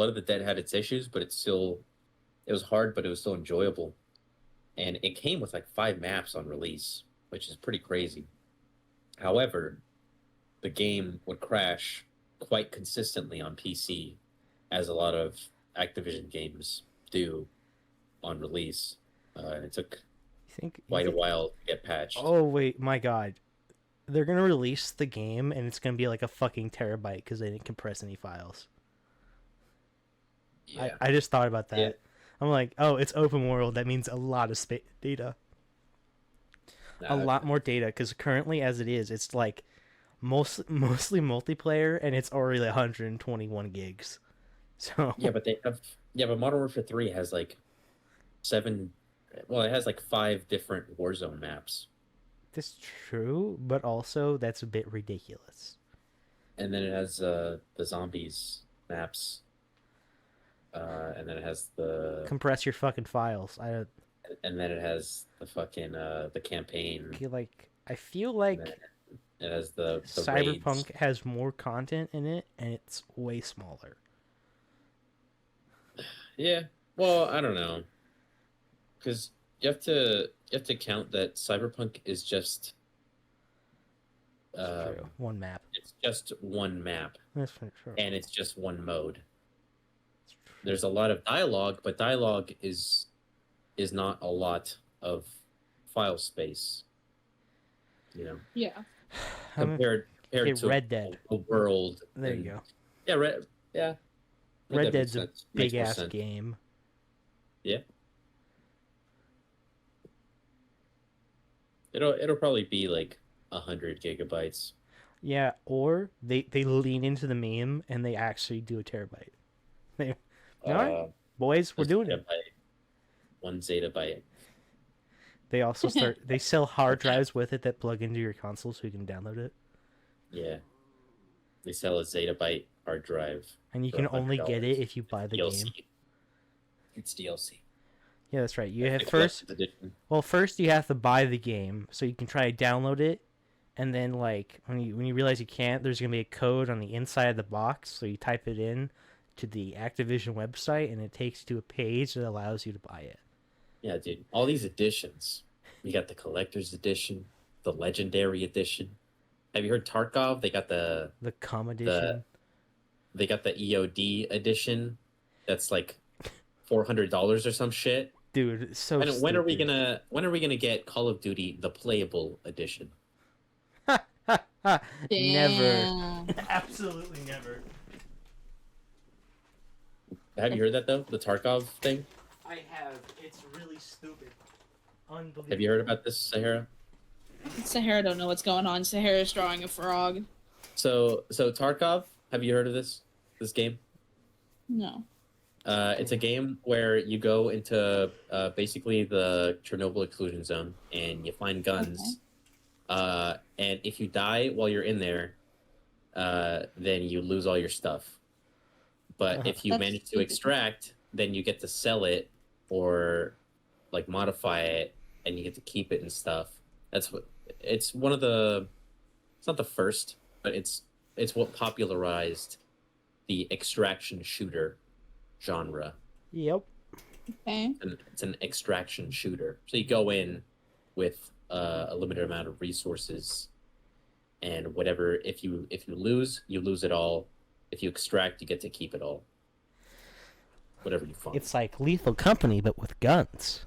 of the Dead had its issues, but it was hard, but it was still enjoyable. And it came with like 5 maps on release, which is pretty crazy. However, the game would crash quite consistently on PC, as a lot of Activision games do on release. It took quite a while to get patched. Oh, wait, my god. They're going to release the game, and it's going to be like a fucking terabyte because they didn't compress any files. Yeah. I just thought about that. Yeah. I'm like, oh, it's open world. That means a lot of data. A lot more data, because currently, as it is, it's like mostly multiplayer, and it's already like 121 gigs. So but Modern Warfare 3 has like 7. Well, it has like 5 different Warzone maps, that's true, but also that's a bit ridiculous. and then it has the zombies maps, and then it has the Compress your fucking files. and then it has the fucking the campaign. I feel like And then it has the Cyberpunk raids. has more content in it, and it's way smaller. Yeah. Well, I don't know, because you have to count that Cyberpunk is just True. One map. it's just one map, That's for sure. and it's just one mode. There's a lot of dialogue, but dialogue is not a lot of file space. Yeah. Compared okay, to Red Dead. a world. There you go. Yeah, Red Red Dead Dead's a makes sense. Makes big more ass sense. game. Yeah. It'll probably be like 100 gigabytes. Yeah, or they lean into the meme and they actually do a terabyte. They, all right, Uh, boys, we're a doing it. zettabyte, 1 zettabyte. They also they sell hard drives with it that plug into your console so you can download it. Yeah, they sell a zettabyte hard drive And you for can only get it $100. if you buy the DLC. game. It's DLC. Yeah, that's right. You That's have the first collector's edition. well, first you have to buy the game so you can try to download it, and then like when you realize you can't, there's gonna be a code on the inside of the box, so you type it in to the Activision website, and it takes you to a page that allows you to buy it. Yeah, dude. All these editions. We got the collector's edition, the legendary edition. Have you heard Tarkov? The com edition. They got the EOD edition. That's like $400 or some shit. Dude, it's so And when are we stupid. gonna get Call of Duty the playable edition? Never. Damn. Absolutely never. Have you heard that though? The Tarkov thing? I have. It's really stupid. Unbelievable. Have you heard about this, Sahara? Sahara don't know what's going on. Sahara's drawing a frog. So Tarkov, have you heard of this game? No. It's a game where you go into basically the Chernobyl exclusion zone and you find guns. And if you die while you're in there, then you lose all your stuff. But if you That's manage to stupid. extract, then you get to sell it or like modify it, and you get to keep it and stuff. That's what it's one of the. It's not the first, but it's what popularized the extraction shooter genre. Yep. Okay. And it's an extraction shooter. So you go in with a limited amount of resources, and whatever. If you lose, you lose it all. If you extract, you get to keep it all. Whatever you find. It's like Lethal Company, but with guns.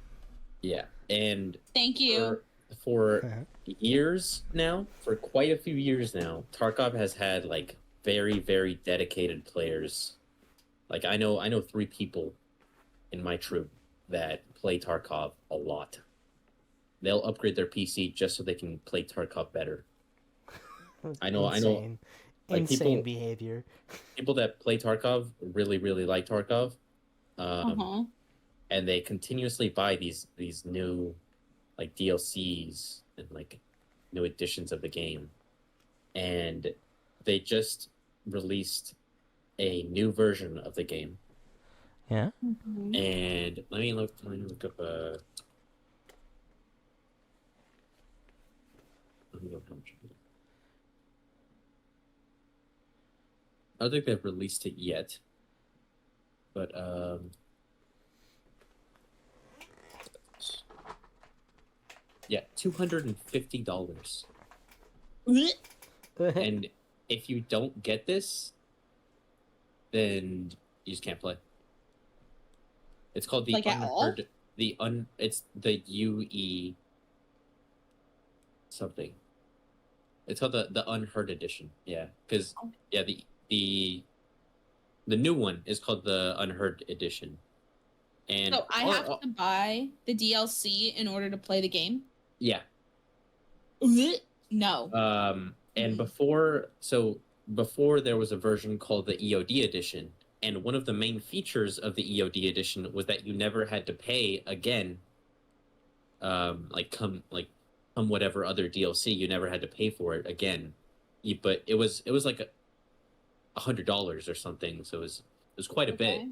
Yeah, and Thank you. for years now, for quite a few years now, Tarkov has had like very, very dedicated players. Like I know 3 people in my troop that play Tarkov a lot. They'll upgrade their PC just so they can play Tarkov better. I know. Like Insane behavior. People that play Tarkov really, really like Tarkov, and they continuously buy these new like DLCs and like new editions of the game, and they just released a new version of the game. Yeah. And let me look up let me look how much. I don't think they've released it yet, but yeah, $250. And if you don't get this, then you just can't play. It's called the Like at all? It's the UE something. It's called the Unheard edition. Yeah, because yeah, the new one is called the Unheard edition. And So I have to buy the DLC in order to play the game? yeah. No. And before there was a version called the EOD edition, and one of the main features of the EOD edition was that you never had to pay again. Come whatever other DLC, you never had to pay for it again. But it was like $100 or something, so it was quite a bit.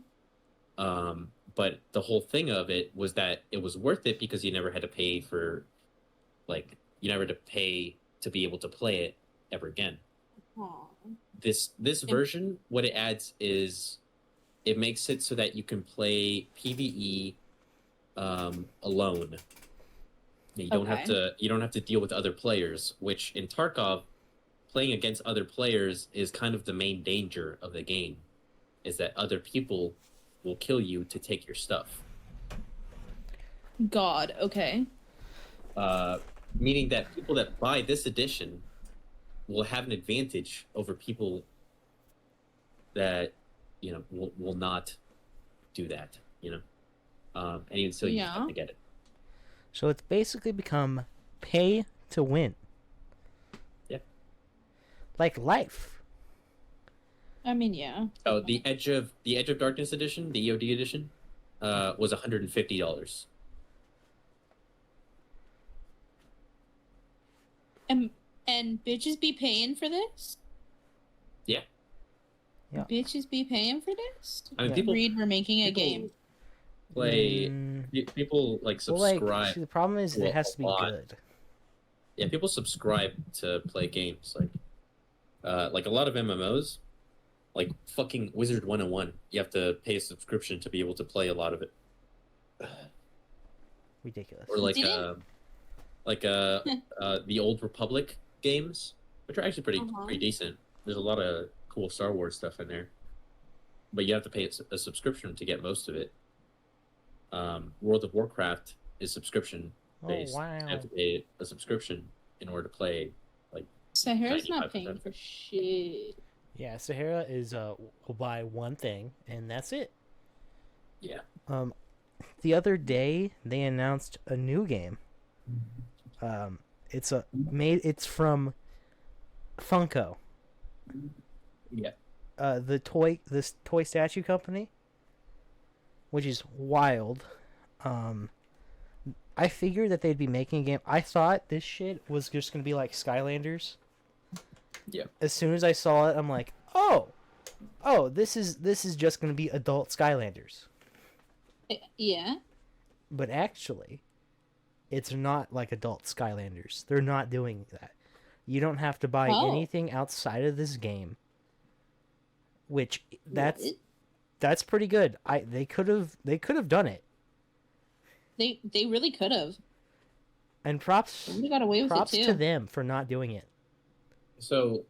But the whole thing of it was that it was worth it because you never had to pay for, like, you never had to pay to be able to play it ever again. This version, what it adds is it makes it so that you can play PvE alone. You don't have to deal with other players, which in Tarkov, playing against other players is kind of the main danger of the game, is that other people will kill you to take your stuff. God, okay. Meaning that people that buy this edition will have an advantage over people that, will not do that, and so you have to get it. So it's basically become pay to win. Yeah. like life. I mean, yeah. Oh, the Edge of Darkness edition, the EOD edition, was $150. And bitches be paying for this? Yeah. Yeah. Bitches be paying for this? I mean, Yeah. people Read, we're making a game. play. Mm, People like well, subscribe. like, see, the problem is to it has to be a lot. good. Yeah, people subscribe to play games like a lot of MMOs, like fucking Wizard 101. You have to pay a subscription to be able to play a lot of it. Ridiculous. Or like Didn't- the Old Republic games, which are actually pretty Uh-huh. pretty decent. There's a lot of cool Star Wars stuff in there, but you have to pay a subscription to get most of it. World of Warcraft is subscription based. Oh, wow. You have to pay a subscription in order to play. Sahara's not 95%. paying for shit. Yeah, Sahara is will buy one thing and that's it. Yeah. The other day they announced a new game. It's from Funko. Yeah. This toy statue company, which is wild. I figured that they'd be making a game. I thought this shit was just gonna be like Skylanders. Yeah. As soon as I saw it, I'm like, oh, this is just gonna be adult Skylanders. Yeah. But actually, it's not like adult Skylanders. They're not doing that. You don't have to buy Oh. anything outside of this game. Which What? that's pretty good. They could have done it. They really could have. And props They got away with it too. to them for not doing it. So,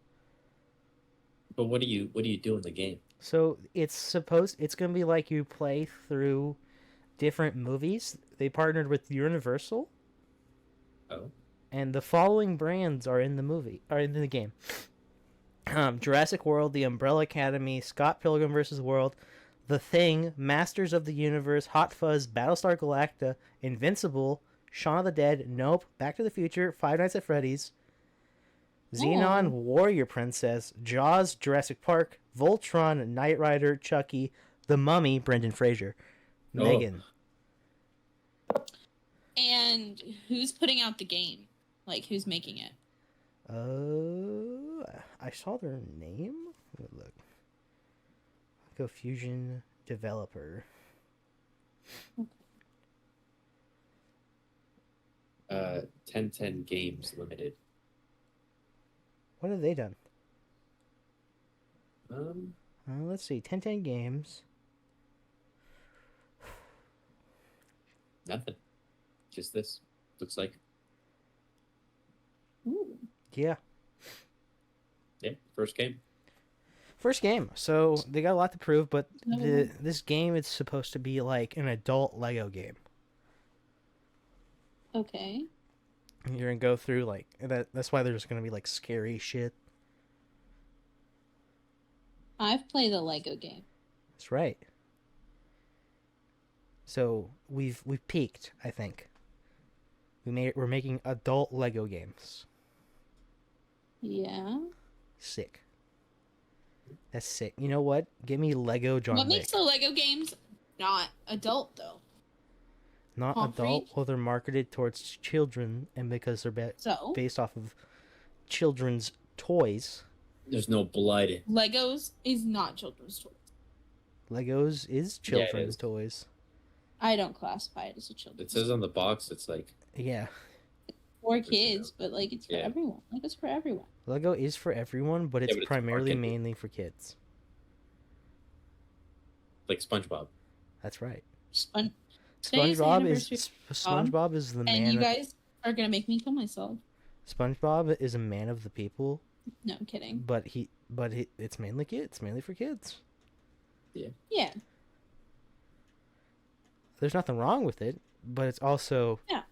but what do you do in the game? So it's gonna be like you play through different movies. They partnered with Universal, Oh. and the following brands are in the game. Jurassic World, The Umbrella Academy, Scott Pilgrim vs. the World, The Thing, Masters of the Universe, Hot Fuzz, Battlestar Galactica, Invincible, Shaun of the Dead, Nope, Back to the Future, Five Nights at Freddy's, Xenon, Oh. Warrior Princess, Jaws, Jurassic Park, Voltron, Knight Rider, Chucky, The Mummy, Brendan Fraser, Oh. Megan. And who's putting out the game? Like, who's making it? I saw their name. Let me look. Go Fusion developer. 1010 Games Limited. What have they done? Let's see. 1010 Games. Nothing. Just this. Looks like. Ooh. Yeah. Yeah, first game. First game. So they got a lot to prove, but Oh. this game is supposed to be like an adult Lego game. Okay. You're gonna go through like that's why there's gonna be like scary shit. I've played the Lego game. That's right. So we've peaked, I think. We're making adult Lego games. Yeah. Sick. That's sick. You know what? Give me Lego John What Wick. makes the Lego games not adult though? Not concrete? adult. Well, they're marketed towards children, and because they're So based off of children's toys. There's no blood. Legos is not children's toys. Legos is Yeah, it children's is. toys. I don't classify it as a It children's. says on the box it's like Yeah. For kids, but like it's for Yeah. everyone. Like it's for everyone. Lego is for everyone, but it's but it's primarily marketed. mainly for kids. SpongeBob. That's right. Today's the SpongeBob anniversary is of SpongeBob is the and man. you guys are gonna make me kill myself. SpongeBob is a man of the people, No, I'm kidding. but it's mainly kids, mainly for kids. Yeah. There's nothing wrong with it, but it's also Yeah.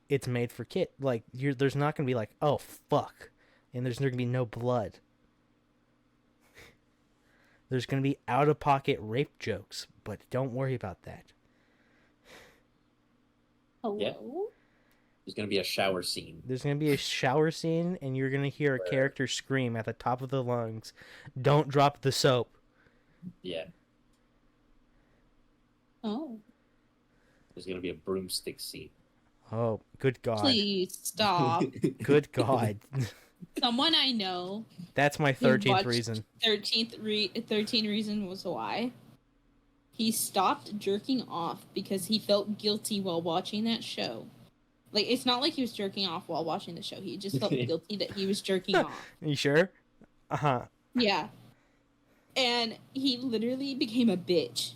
it's made for kid. Like there's not gonna be like, oh fuck, and there's gonna be no blood. There's gonna be out of pocket rape jokes, but don't worry about that. Hello. There's gonna be a shower scene. There's gonna be a shower scene, and you're gonna hear a character scream at the top of the lungs, "Don't drop the soap." Yeah. Oh, There's gonna be a broomstick scene. Oh, good God! please stop. Good God! Someone I know. That's my who 13th watched reason. 13 reason was why. He stopped jerking off because he felt guilty while watching that show. Like, it's not like he was jerking off while watching the show. He just felt guilty that he was jerking off. You sure? Uh-huh. Yeah. And he literally became a bitch.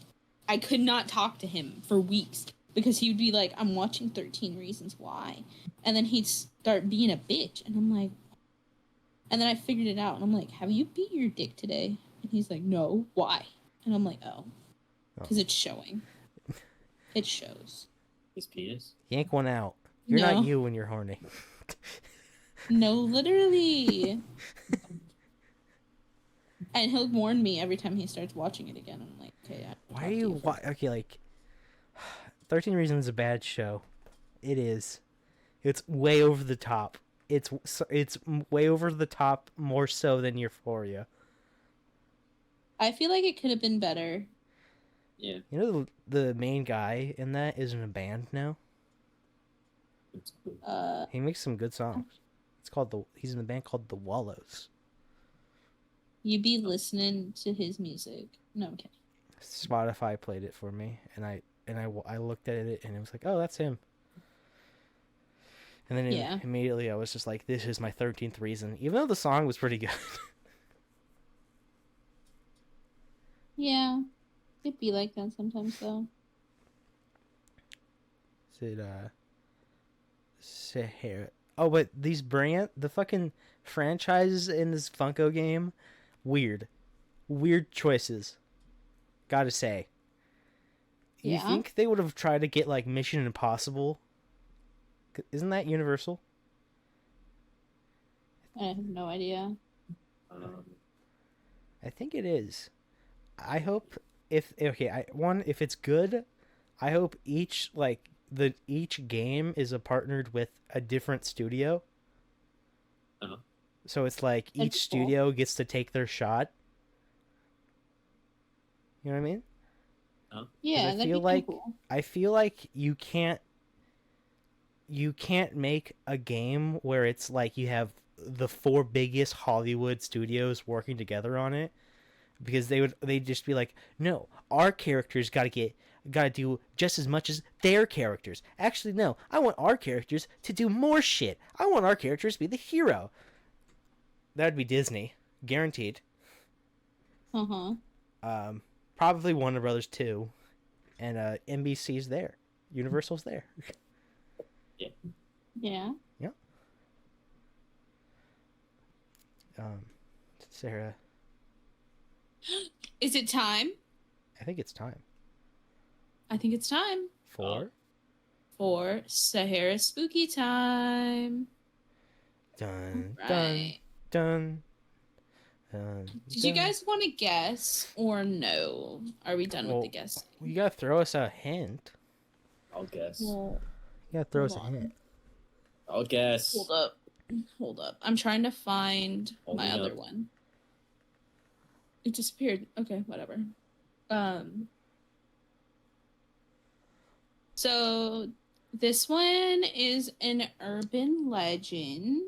I could not talk to him for weeks because he would be like, I'm watching 13 Reasons Why. And then he'd start being a bitch. And I'm like, and then I figured it out. And I'm like, have you beat your dick today? And he's like, no. Why? And I'm like, oh. Because it's showing. It shows. His penis. Yank one out. You're No. not you when you're horny. No, literally. And he'll warn me every time he starts watching it again. I'm like, okay. Why are you... Okay, like... 13 Reasons is a bad show. It is. It's way over the top. It's way over the top, more so than Euphoria. I feel like it could have been better. Yeah. You know the main guy in that is in a band now? It's cool. He makes some good songs. He's in a band called The Wallows. You be listening to his music. No, I'm kidding. Spotify played it for me, and I looked at it, and it was like, oh, that's him. And then Yeah. immediately I was just like, this is my 13th reason, even though the song was pretty good. Yeah. It'd be like that sometimes, though. Is it, Sahara? Oh, but the fucking franchises in this Funko game, weird choices. Gotta say. You Yeah. think they would have tried to get like Mission Impossible? Isn't that Universal? I have no idea. I think it is. I hope if it's good, I hope each game is partnered with a different studio. Uh-huh. So it's like each That's cool. studio gets to take their shot. You know what I mean? Yeah, I that'd feel be like cool. I feel like you can't make a game where it's like you have the 4 biggest Hollywood studios working together on it, because they'd just be like, no, our characters gotta do just as much as their characters. Actually, no, I want our characters to do more shit. I want our characters to be the hero. That'd be Disney, guaranteed. Probably Warner Brothers too, and NBC's there, Universal's there. Yeah. Sarah, Is it time? I think it's time I think it's time for Sahara Spooky Time. dun Right. dun. Did you guys want to guess or no? Are we done with the guessing? You gotta throw us a hint. I'll guess. Well, You gotta throw us a hold on. hint. I'll guess. Hold up. I'm trying to find my Holding other up. one. It disappeared. Okay, whatever. So this one is an urban legend.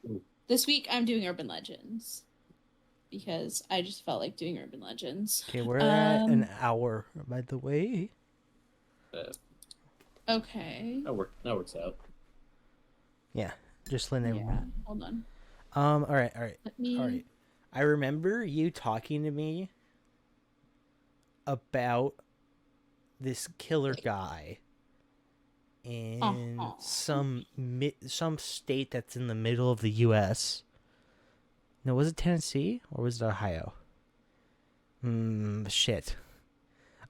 Ooh. This week I'm doing urban legends because I just felt like doing urban legends. Okay, we're at an hour, by the way. Okay. That works out. Yeah, just letting everyone. Yeah. Hold on. All right. Let me. All right. I remember you talking to me about this killer guy in some state that's in the middle of the U.S. No, was it Tennessee or was it Ohio? Shit.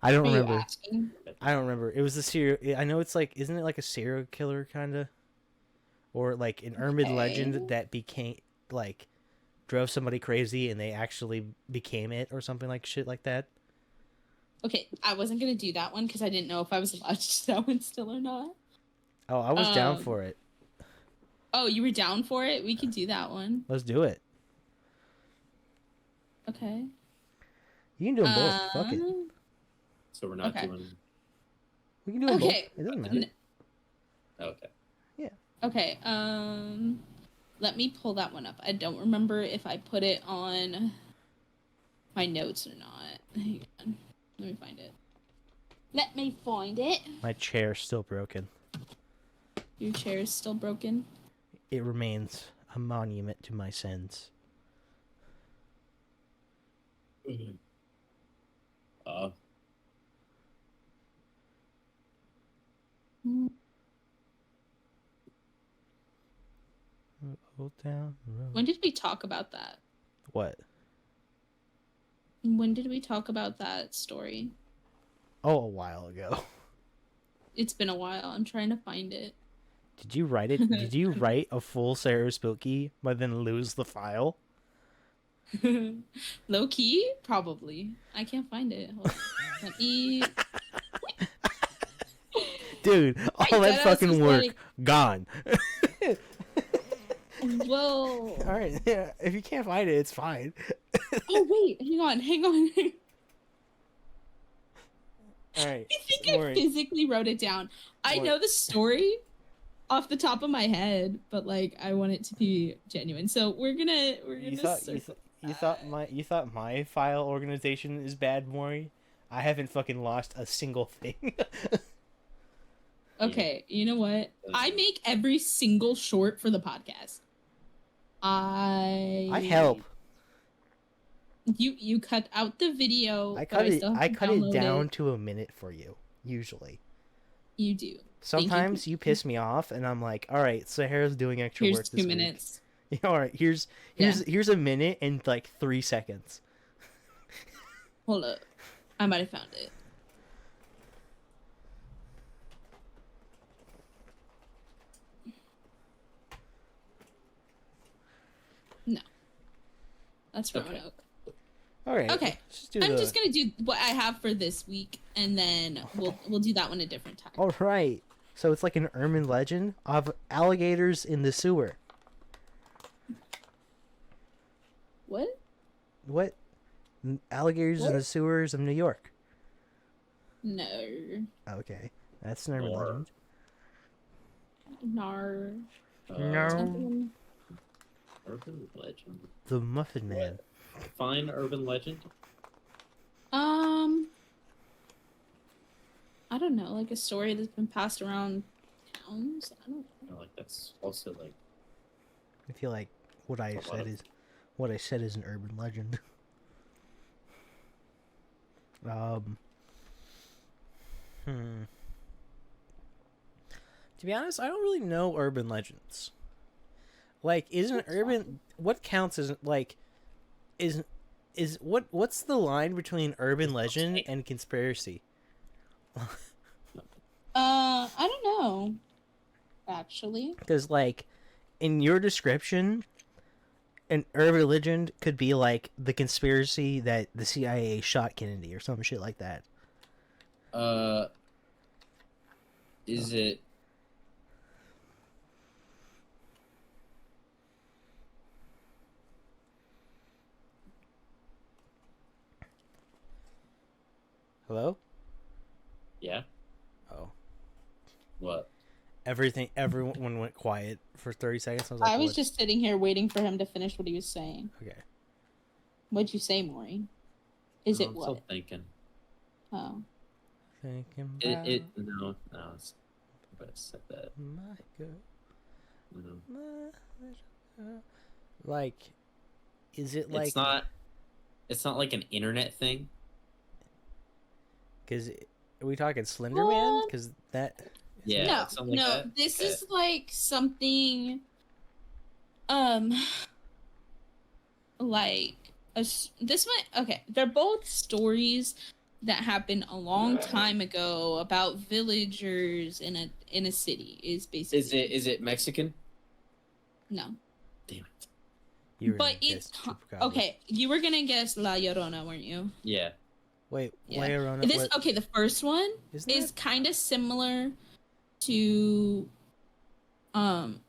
I don't Are you remember. asking? I don't remember. It was a serial. I know it's like, isn't it like a serial killer kind of, or like an urban legend that became like drove somebody crazy and they actually became it or something like shit like that. Okay, I wasn't gonna do that one because I didn't know if I was allowed to do that one still or not. Oh, I was down for it. Oh, you were down for it? We could do that one. Let's do it. Okay. You can do them both. Fuck it. So we're not Okay. doing. We can do them Okay. both. It doesn't matter. Okay. Okay. Let me pull that one up. I don't remember if I put it on my notes or not. Hang on. Let me find it. Let me find it. My chair's still broken. Your chair is still broken. It remains a monument to my sins. Uh, Old Town Road. When did we talk about that? What? When did we talk about that story? Oh, a while ago. It's been a while. I'm trying to find it. Did you write it? Did you write a full Sarah Spooky, but then lose the file? Low key? Probably. I can't find it. Hold on. Let me. Dude, all that deadass fucking was work like- gone. Whoa. All right, yeah. If you can't find it, it's fine. Oh wait, hang on. All right. I think I physically wrote it down. I know the story off the top of my head, but like I want it to be genuine. So we're gonna You thought my file organization is bad, Maury? I haven't fucking lost a single thing. Okay, you know what? I make every single short for the podcast. I help. You cut out the video. I but cut it. still have I to cut it download down to a minute for you. Usually. You do. Sometimes you piss me off, and I'm like, "All right, Sahara's doing extra Here's work this 2 week." minutes. All right, here's a minute and like 3 seconds. Hold up, I might have found it. No, that's Roanoke. Okay. All right. Okay, I'm just gonna do what I have for this week, and then we'll do that one a different time. All right. So it's like an urban legend of alligators in the sewer. What? What? Alligators in the sewers of New York. No. Okay, that's an urban Or- legend. Nar. No. Something. Urban legend. The Muffin Man. Fine urban legend. I don't know, like a story that's been passed around towns. I don't know. Like that's also like. I feel like what I said is an urban legend. To be honest, I don't really know urban legends. Like, isn't urban what counts as like is what's the line between urban legend and conspiracy? I don't know. Actually. Because like in your description, an urban legend could be like the conspiracy that the CIA shot Kennedy or some shit like that. Is it? Hello? Yeah. Oh. What? Everyone went quiet for 30 seconds. I was, I was what? just sitting here waiting for him to finish what he was saying. Okay. What'd you say, Maury? Is it I'm what? still thinking. Oh. Thinking about No. It's, but I said that. my girl. No. Like, is it like? It's not like an internet thing. Because are we talking Slender Man? Because that. Yeah. No, something like that? this Okay. is like something, like this one. Okay, they're both stories that happened a long time ago about villagers in a city. Is basically Is it Mexican? no, Damn it. You were but gonna it's guess Chupacabra. okay. You were gonna guess La Llorona, weren't you? Yeah. Wait, Yeah. La Llorona. This okay. The first one Isn't is that- kind of similar to um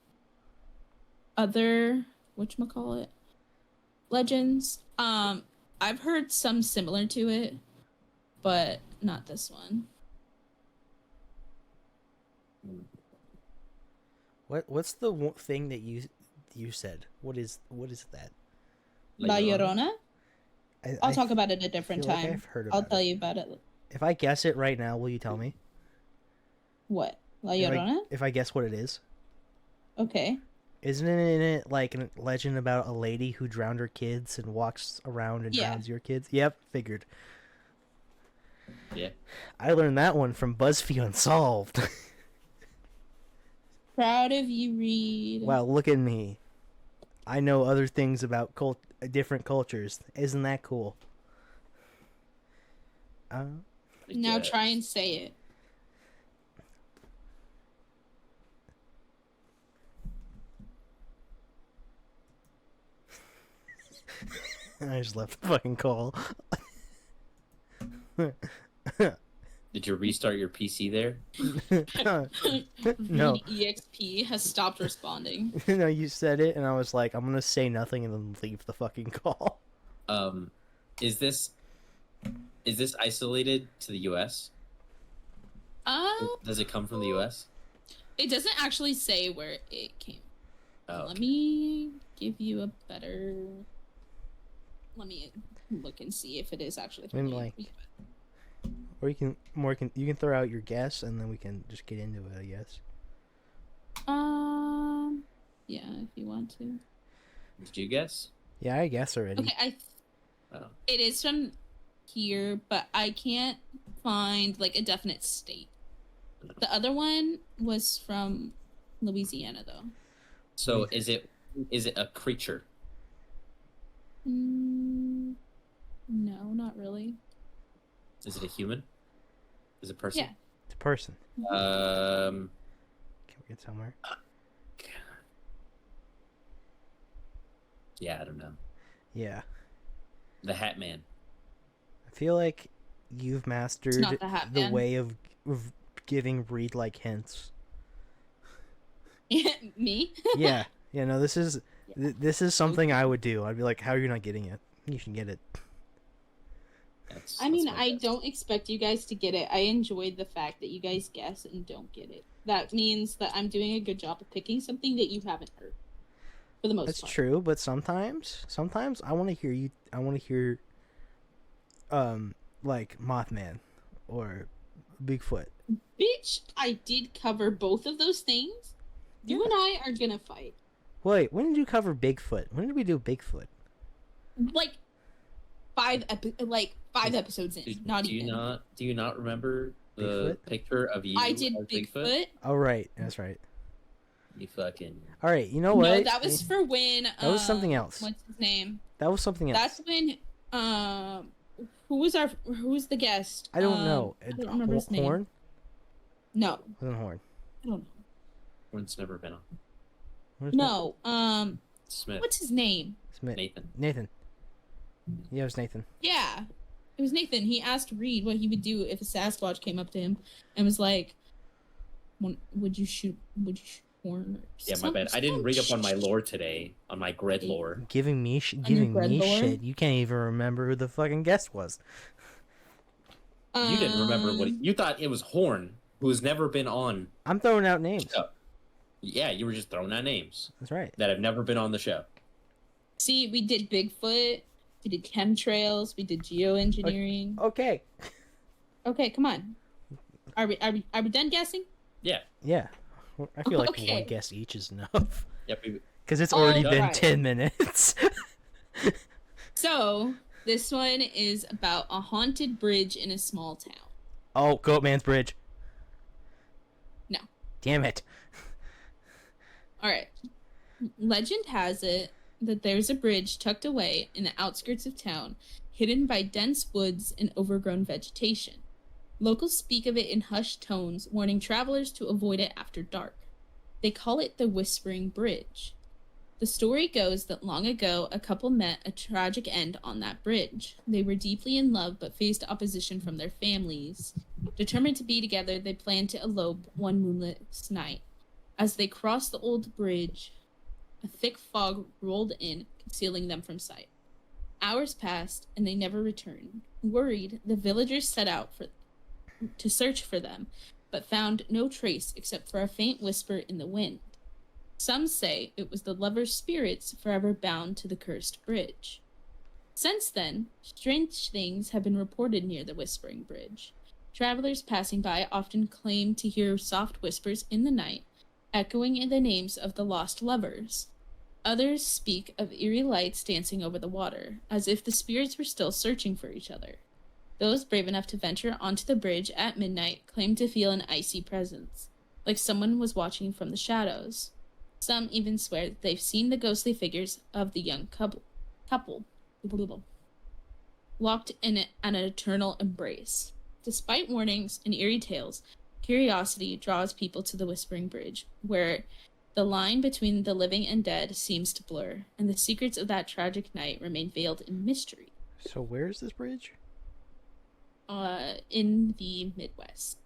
other whatchamacallit legends. I've heard some similar to it, but not this one. What's the thing that you said? What is that? La Llorona? I'll talk about it a I different feel like time. I've heard I'll about tell it. you about it. If I guess it right now, will you tell me? What? La Llorona? If I guess what it is. Okay. Isn't it like a legend about a lady who drowned her kids and walks around and Yeah. drowns your kids? Yep, figured. Yeah. I learned that one from BuzzFeed Unsolved. Proud of you, Reed. Wow, look at me. I know other things about different cultures. Isn't that cool? Now try and say it. I just left the fucking call. Did you restart your PC there? No. EXP has stopped responding. No, you said it, and I was like, I'm gonna say nothing and then leave the fucking call. Is this isolated to the U.S.? Does it come from the U.S.? It doesn't actually say where it came. Oh, Let me give you a better. Let me look and see if it is actually. I mean, like, or you can throw out your guess, and then we can just get into it, I guess. Yeah, if you want to. did you guess? Yeah, I guess already. Okay, Oh. it is from here, but I can't find like a definite state. The other one was from Louisiana, though. So is it a creature? No, not really. Is it a human? Is it a person? Yeah. It's a person. Um. Can we get somewhere? Yeah, I don't know. Yeah. The Hat Man. I feel like you've mastered not the Hat Man. way of giving Reed like hints. Me? Yeah. Yeah, no, this is something I would do. I'd be like, how are you not getting it? You should get it. I mean, that's my I guess. don't expect you guys to get it. I enjoy the fact that you guys guess and don't get it. That means that I'm doing a good job of picking something that you haven't heard. For the most That's part. true, but sometimes I want to hear you. I want to hear, like Mothman, or Bigfoot. Bitch, I did cover both of those things. You and I are gonna fight. Wait, when did you cover Bigfoot? When did we do Bigfoot? Like five episodes in. Not even. Do you not remember the Bigfoot? picture of you? I did as Bigfoot. Oh right, that's right. You fucking. All right, you know what? No, that was for when. That was something else. What's his name? That was something else. That's when. Who was the guest? I don't know. I don't remember his name. Horn? No, Wasn't Horn. I don't know. One's never been on. Where's No, Smith. what's his name? Smith. Nathan. Nathan. Yeah, it was Nathan. Yeah, it was Nathan. He asked Reed what he would do if a Sasquatch came up to him and was like, "Would you shoot Horn?" Yeah, my bad. I didn't read up on my lore today, on my Gred lore. Giving me Gred lore? shit. You can't even remember who the fucking guest was. You didn't remember what you thought it was Horn, who has never been on. I'm throwing out names. So, yeah, you were just throwing out names That's right. that have never been on the show. See, we did Bigfoot. We did chemtrails. We did geoengineering. Okay. Okay, come on. Are we done guessing? Yeah. Yeah. I feel like Okay. one guess each is enough. Yep. Because it's already been Alright. 10 minutes. So this one is about a haunted bridge in a small town. Oh, Goatman's Bridge. No. Damn it. All right. Legend has it that there's a bridge tucked away in the outskirts of town, hidden by dense woods and overgrown vegetation. Locals speak of it in hushed tones, warning travelers to avoid it after dark. They call it the Whispering Bridge. The story goes that long ago, a couple met a tragic end on that bridge. They were deeply in love but faced opposition from their families. Determined to be together, they planned to elope one moonless night. As they crossed the old bridge, a thick fog rolled in, concealing them from sight. Hours passed, and they never returned. Worried, the villagers set out to search for them, but found no trace except for a faint whisper in the wind. Some say it was the lovers' spirits forever bound to the cursed bridge. Since then, strange things have been reported near the Whispering Bridge. Travelers passing by often claim to hear soft whispers in the night, echoing in the names of the lost lovers. Others speak of eerie lights dancing over the water, as if the spirits were still searching for each other. Those brave enough to venture onto the bridge at midnight claim to feel an icy presence, like someone was watching from the shadows. Some even swear that they've seen the ghostly figures of the young couple locked in an eternal embrace. Despite warnings and eerie tales, curiosity draws people to the Whispering Bridge, where the line between the living and dead seems to blur, and the secrets of that tragic night remain veiled in mystery. So where is this bridge? In the Midwest.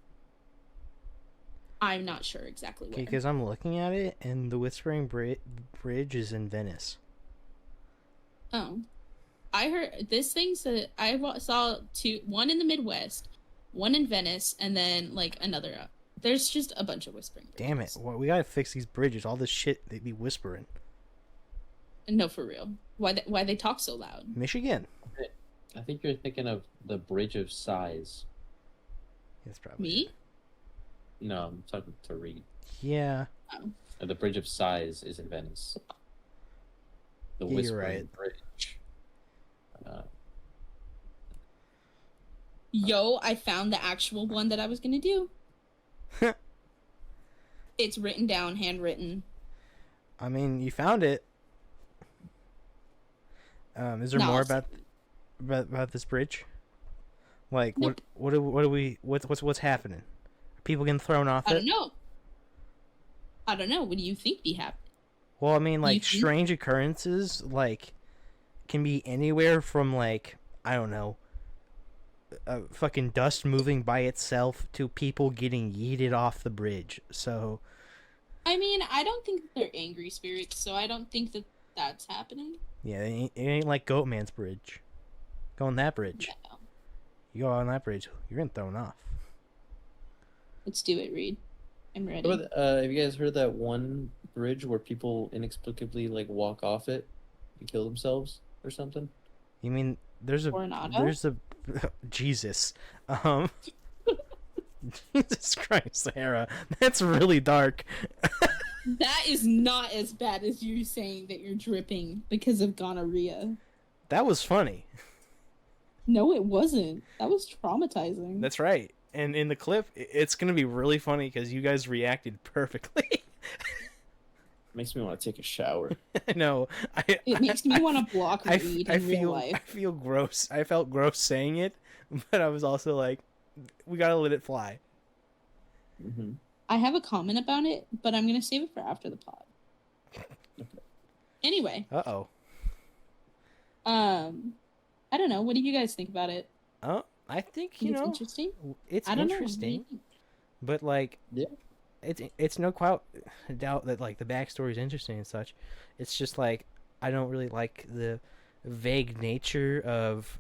I'm not sure exactly where. Because I'm looking at it, and the Whispering Bridge is in Venice. Oh. I heard this thing said saw one in the Midwest, one in Venice, and then like another. There's just a bunch of whispering bridges. Damn it! Well, we gotta fix these bridges. All this shit they be whispering. No, for real. Why they talk so loud? Michigan. I think you're thinking of the Bridge of Sighs. That's probably Me? it. No, I'm talking to Reed. Yeah. Oh. The Bridge of Sighs is in Venice. The Yeah, you're Whispering right. Bridge. Yo, I found the actual one that I was gonna do. It's written down, handwritten. I mean, you found it. Is there No, more I'll about this bridge? Like, Nope. what's happening? Are people getting thrown off I it? don't know. I don't know. What do you think be happening? Well, I mean, like, You think- strange occurrences, like, can be anywhere from, like, I don't know, fucking dust moving by itself to people getting yeeted off the bridge. So, I mean, I don't think they're angry spirits, so I don't think that that's happening. yeah, it ain't like Goatman's bridge. Go on that bridge. No. You go on that bridge, you're getting thrown off. Let's do it, Reed. I'm ready. Have you guys heard that one bridge where people inexplicably like walk off it and kill themselves or something? You mean there's a Jesus. Jesus Christ, Sarah. That's really dark. That is not as bad as you saying that you're dripping because of gonorrhea. That was funny. No, it wasn't. That was traumatizing. That's right. And in the clip, it's going to be really funny because you guys reacted perfectly. Makes me want to take a shower. I know. It makes me want to block I Reed in real life. I feel gross. I felt gross saying it, but I was also like, we got to let it fly. Mm-hmm. I have a comment about it, but I'm going to save it for after the pod. Anyway. Uh-oh. I don't know. What do you guys think about it? Oh, I think, Think it's interesting? it's I don't interesting. know. But, like, Yeah. it's no doubt that, like, the backstory is interesting and such. It's just, like, I don't really like the vague nature of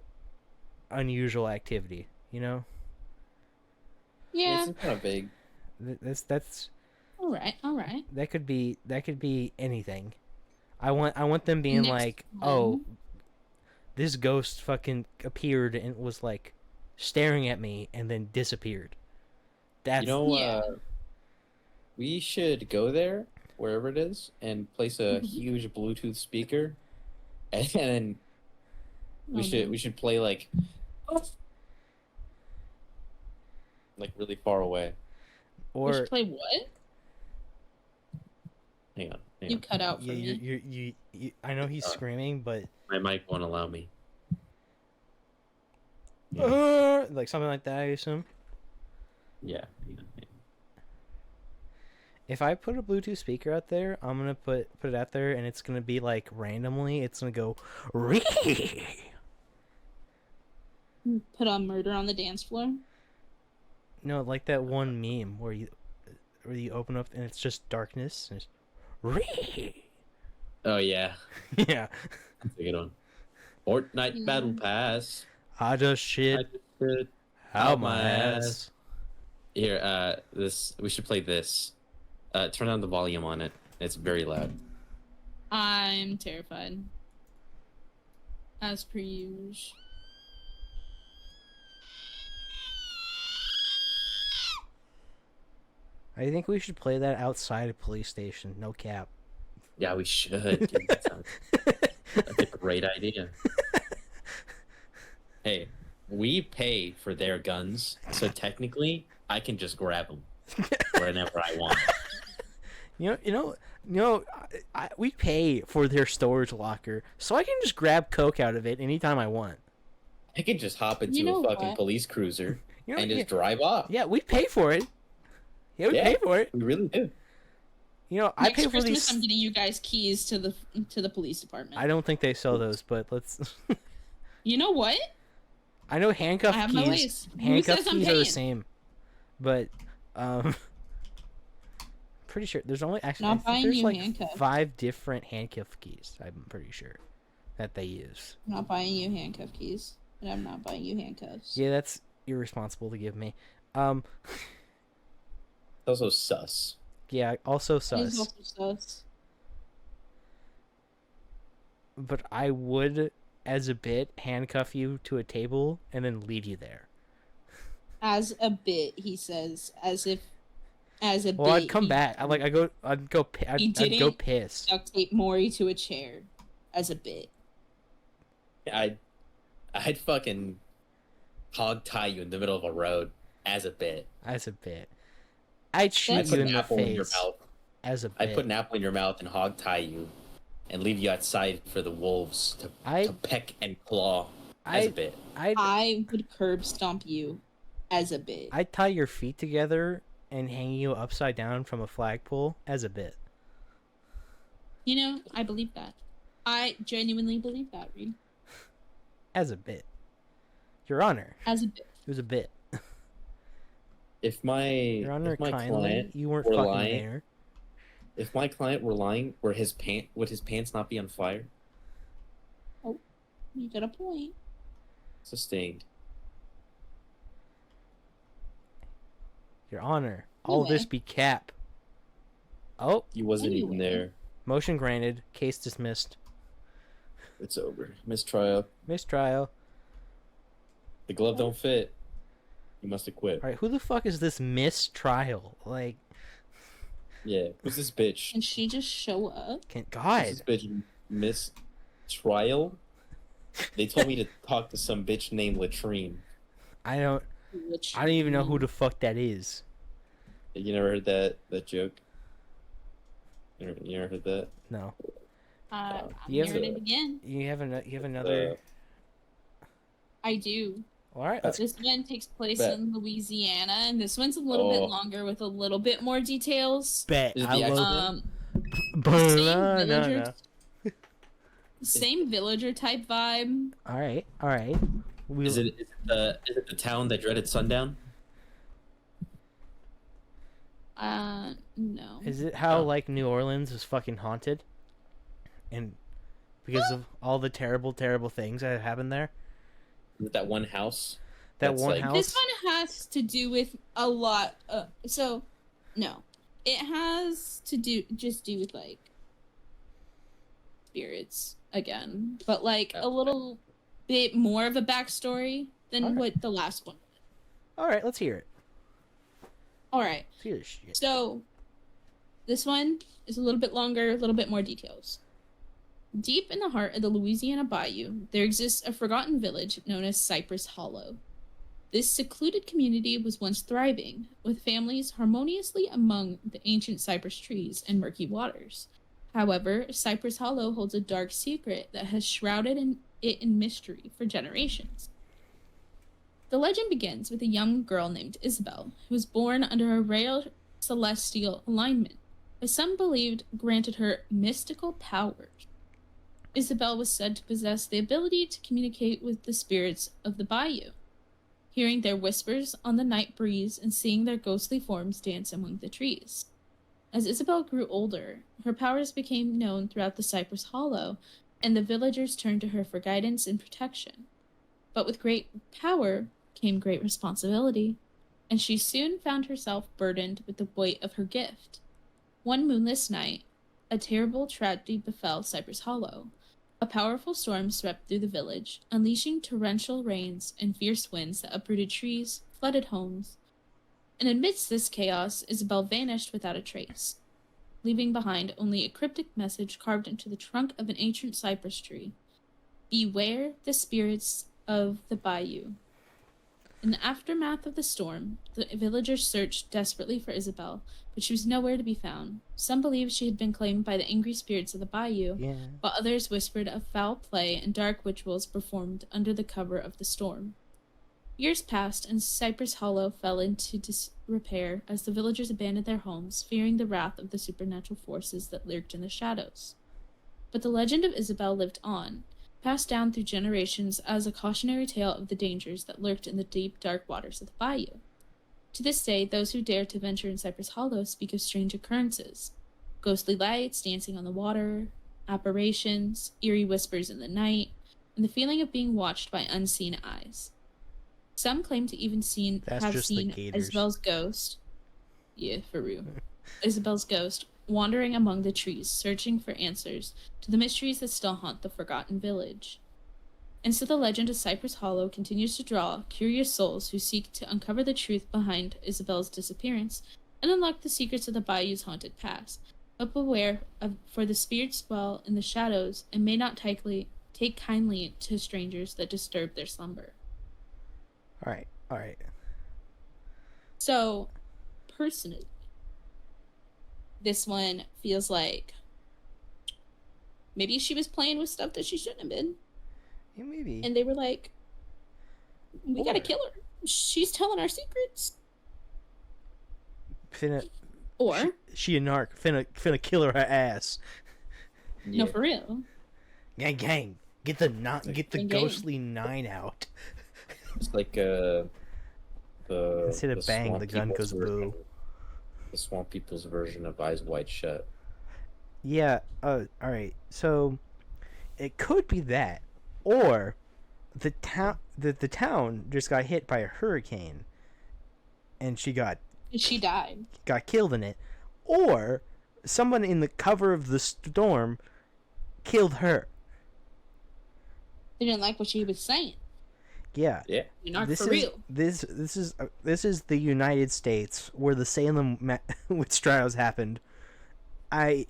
unusual activity, you know? Yeah. It's kind of vague. That's All right. that could be anything. I want them being Next like, one. oh, this ghost fucking appeared and was like staring at me and then disappeared. That's Yeah. We should go there, wherever it is, and place a Mhm. huge Bluetooth speaker, and then Oh, no. we should play like really far away. We or should play what? Hang on. You cut out for yeah, me. you I know he's screaming, but My mic won't allow me. like something like that, I assume. Yeah. If I put a Bluetooth speaker out there, I'm gonna put it out there, and it's gonna be like randomly. It's gonna go, Ree! Put on Murder on the Dance Floor. No, like that one meme where you where you open up and it's just darkness. And it's... Oh yeah, Yeah. that's a good one. Fortnite Battle Pass. I just I shit just shit out my ass. Here, we should play this. Turn down the volume on it. It's very loud. I'm terrified. As per usual. I think we should play that outside a police station. No cap. Yeah, we should. Dude, that's a great idea. Hey, we pay for their guns, so technically, I can just grab them whenever I want. We pay for their storage locker, so I can just grab coke out of it anytime I want. I can just hop into You know a fucking what? police cruiser You know, and yeah, just drive off. yeah, we pay for it. Yeah, we Yeah. pay for it. We really do. You know, I Next pay for Christmas, these. I'm getting you guys keys to the police department. I don't think they sell those, but let's. You know what? I know handcuff I have my keys. ways. Who Handcuff says I'm keys are the paying? same, but pretty sure there's only actually I Not think buying there's you like handcuffs. 5 different handcuff keys. I'm pretty sure that they use. I'm not buying you handcuff keys, and I'm not buying you handcuffs. Yeah, that's irresponsible to give me. It's also sus. Yeah, also It is sus. also sus. But I would, as a bit, handcuff you to a table and then leave you there. As a bit, he says, as if, as a Well, bit. I'd come he back. I'd go didn't piss. duct tape Maury to a chair, as a bit. I'd fucking hog tie you in the middle of a road as a bit. As a bit. I'd shoot I'd you put in an the apple in your face. mouth. As a bit. I'd put an apple in your mouth and hog tie you, and leave you outside for the wolves to peck and claw as a bit. I would curb stomp you, as a bit. I'd tie your feet together and hang you upside down from a flagpole as a bit. You know, I believe that. I genuinely believe that, Reed. As a bit. Your Honor. As a bit. It was a bit. If my Your Honor, if my kindly, client you weren't were fucking lying, there. if my client were lying, would his pants not be on fire? You got a point. Sustained. Your Honor, all Anyway. this be cap. Oh, He wasn't even Anyway. there. motion granted. Case dismissed. It's over. Mistrial. Mistrial. The glove don't fit. You must have quit. All right, who the fuck is this mistrial? Like, Yeah. Who's this bitch? And she just show up. can Who's God? this bitch mistrial? They told me to talk to some bitch named Latrine. I don't even know who the fuck that is. You never heard that joke? You never heard that? No. I'm You have hearing a- it again. You have another. I do. All right. This one takes place Bet. in Louisiana, and this one's a little bit Oh. longer with a little bit more details. Bet. Is it I the love. Same No, villager, same villager type vibe. All right. All right. Is it the town that dreaded sundown? No. Is it how Oh. like New Orleans is fucking haunted, and because of all the terrible, terrible things that happened there? Is it that one house? That That's one like- house. This one has to do with a lot. So, no, it has to do with like spirits again, but like a little bit more of a backstory than Alright. what the last one. All right. Let's hear it. All right, Let's hear this shit. so this one is a little bit longer, a little bit more details. Deep in the heart of the Louisiana Bayou, there exists a forgotten village known as Cypress Hollow. This secluded community was once thriving, with families harmoniously among the ancient cypress trees and murky waters. However, Cypress Hollow holds a dark secret that has shrouded it in mystery for generations. The legend begins with a young girl named Isabel, who was born under a rare celestial alignment, that some believed granted her mystical powers. Isabel was said to possess the ability to communicate with the spirits of the bayou. hearing their whispers on the night breeze and seeing their ghostly forms dance among the trees. As Isabel grew older, her powers became known throughout the Cypress Hollow, and the villagers turned to her for guidance and protection. But with great power came great responsibility, and she soon found herself burdened with the weight of her gift. One moonless night, a terrible tragedy befell Cypress Hollow. A powerful storm swept through the village, unleashing torrential rains and fierce winds that uprooted trees, flooded homes. And amidst this chaos, Isabel vanished without a trace, leaving behind only a cryptic message carved into the trunk of an ancient cypress tree. Beware the spirits of the bayou. In the aftermath of the storm, the villagers searched desperately for Isabel, but she was nowhere to be found. Some believed she had been claimed by the angry spirits of the bayou, while others whispered of foul play and dark rituals performed under the cover of the storm. Years passed, and Cypress Hollow fell into disrepair as the villagers abandoned their homes, fearing the wrath of the supernatural forces that lurked in the shadows. But the legend of Isabel lived on, passed down through generations as a cautionary tale of the dangers that lurked in the deep, dark waters of the bayou. To this day, those who dare to venture in Cypress Hollow speak of strange occurrences: ghostly lights dancing on the water, apparitions, eerie whispers in the night, and the feeling of being watched by unseen eyes. Some claim to even have seen Isabel's ghost. Yeah, for real. Isabel's ghost wandering among the trees, searching for answers to the mysteries that still haunt the forgotten village. And so the legend of Cypress Hollow continues to draw curious souls who seek to uncover the truth behind Isabel's disappearance and unlock the secrets of the bayou's haunted past. But beware, for the spirits dwell in the shadows and may not take kindly to strangers that disturb their slumber. All right. So, personally, this one feels like maybe she was playing with stuff that she shouldn't have been. Yeah, maybe. And they were like, we gotta kill her. She's telling our secrets. She a narc. Finna kill her ass. Yeah. No, for real. Gang. Get the ghostly 9 out. It's like instead of bang, the gun goes boo. The swamp people's version of Eyes Wide Shut. Yeah. All right. So it could be that, or the town just got hit by a hurricane, and she died. Got killed in it, or someone in the cover of the storm killed her. They didn't like what she was saying. Yeah. You're not for real. This is the United States where the Salem witch trials happened. I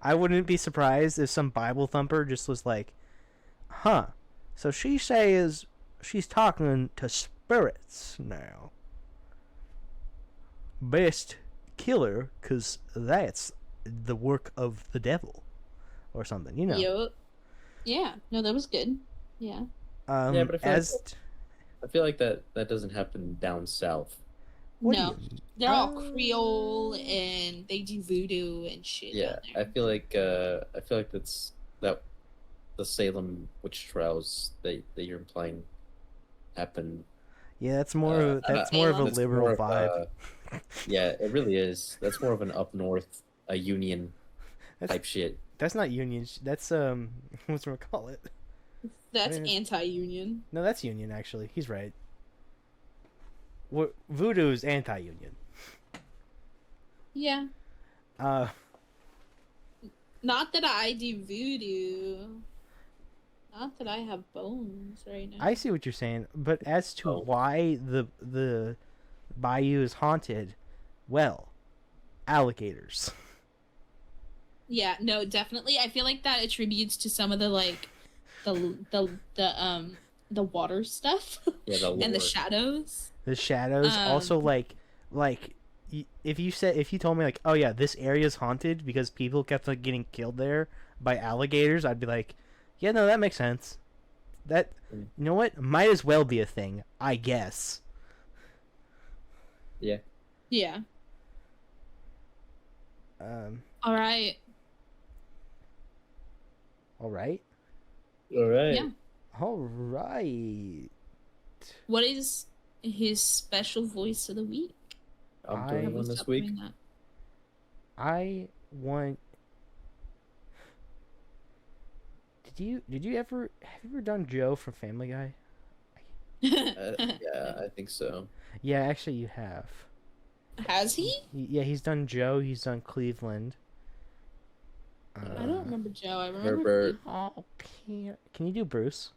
wouldn't be surprised if some Bible thumper just was like, "Huh, so she says she's talking to spirits now. Best kill her, 'cause that's the work of the devil," or something, you know. Yep. Yeah. No, that was good. Yeah. Yeah, but I feel like that doesn't happen down south. No, they're all Creole and they do voodoo and shit. Yeah, I feel like that's the Salem witch trials that you're implying happened. Yeah, that's more of a liberal vibe. Yeah, it really is. That's more of an up north, a union type shit. That's not union. That's what's we call it? That's anti-union. No, that's union, actually. He's right. Voodoo is anti-union. Yeah. Not that I do voodoo. Not that I have bones right now. I see what you're saying, but as to why the bayou is haunted, well, alligators. Yeah, no, definitely. I feel like that attributes to some of the like the water stuff. Yeah, the lore. And the shadows. The shadows also like if you told me like, oh yeah, this area is haunted because people kept like getting killed there by alligators, I'd be like, yeah, no, that makes sense. That you know what? Might as well be a thing, I guess. Yeah. Yeah. All right. All right. All right. Yeah. All right. What is his special voice of the week? I'm I- doing Have we one this stopped week. doing that? I want. Did you ever have you ever done Joe from Family Guy? Yeah, I think so. Yeah, actually you have. Has he? Yeah, he's done Joe. He's done Cleveland. I don't remember Joe. I remember. Herbert. Oh, can you do Bruce?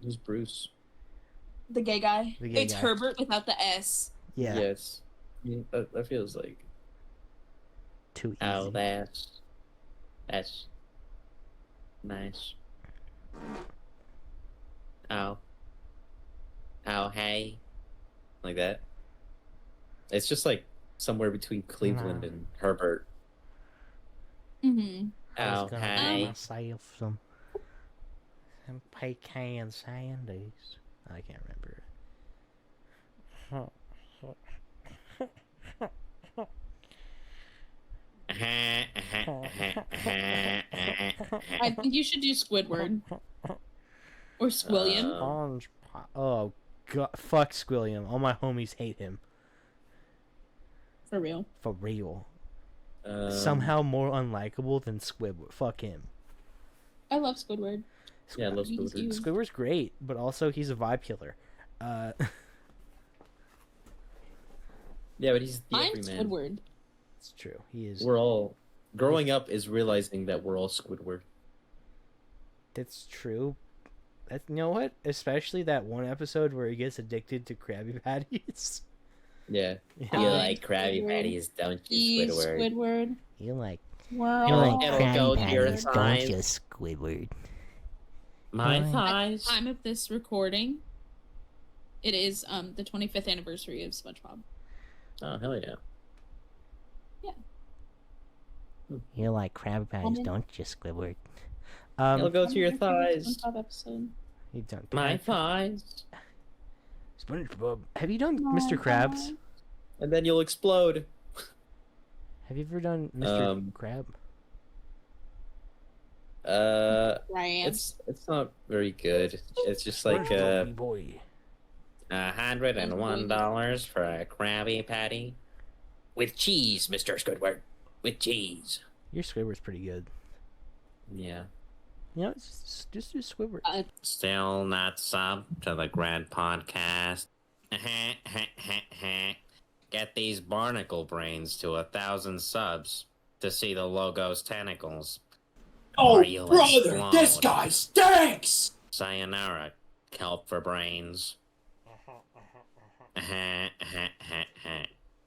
Who's Bruce? The gay guy. The gay It's guy. Herbert without the S. Yeah. Yes. I mean, that feels like. Too easy. Oh, that's nice. Oh, hey, like that. It's just like somewhere between Cleveland Nah. and Herbert. Mm-hmm. I Oh, was gonna hey. buy myself some pecan sandies. I can't remember I think you should do Squidward or Squilliam. Orange pie. Oh god, fuck Squilliam. All my homies hate him. For real. For real. Somehow. Somehow more unlikable than Squidward. Fuck him. I love Squidward. Yeah, I love He's Squidward. you. Squidward's great, but also he's a vibe killer. Yeah, but he's the I'm everyman. Squidward. It's true. He is. We're all growing up is realizing that we're all Squidward. That's true. That, you know what? Especially that one episode where he gets addicted to Krabby Patties. Yeah. Yeah. You like Krabby Squidward. Patties, don't He's Squidward. You like Wow. you like It'll Krabby go to your Patties, don't thighs. you, Squidward? My At thighs. Time of this recording, it is the 25th anniversary of SpongeBob. Oh, hell yeah. You like Krabby Patties, Woman. don't you, Squidward? It'll go to your My favorite thighs. SpongeBob episode. You done My thighs. SpongeBob. Have you done Mr. Krabs? And then you'll explode. Have you ever done Mr. Um, Krab? Ryan. It's not very good. It's just like SpongeBob boy. $101 for a Krabby Patty. With cheese, Mr. Squidward. With cheese. Your Squidward's pretty good. Yeah. You know, just do Squidward. Still not sub to the Gred podcast. Get these barnacle brains to 1,000 subs to see the logo's tentacles. Oh, Or you'll brother, this explode. guy stinks! Sayonara, kelp for brains.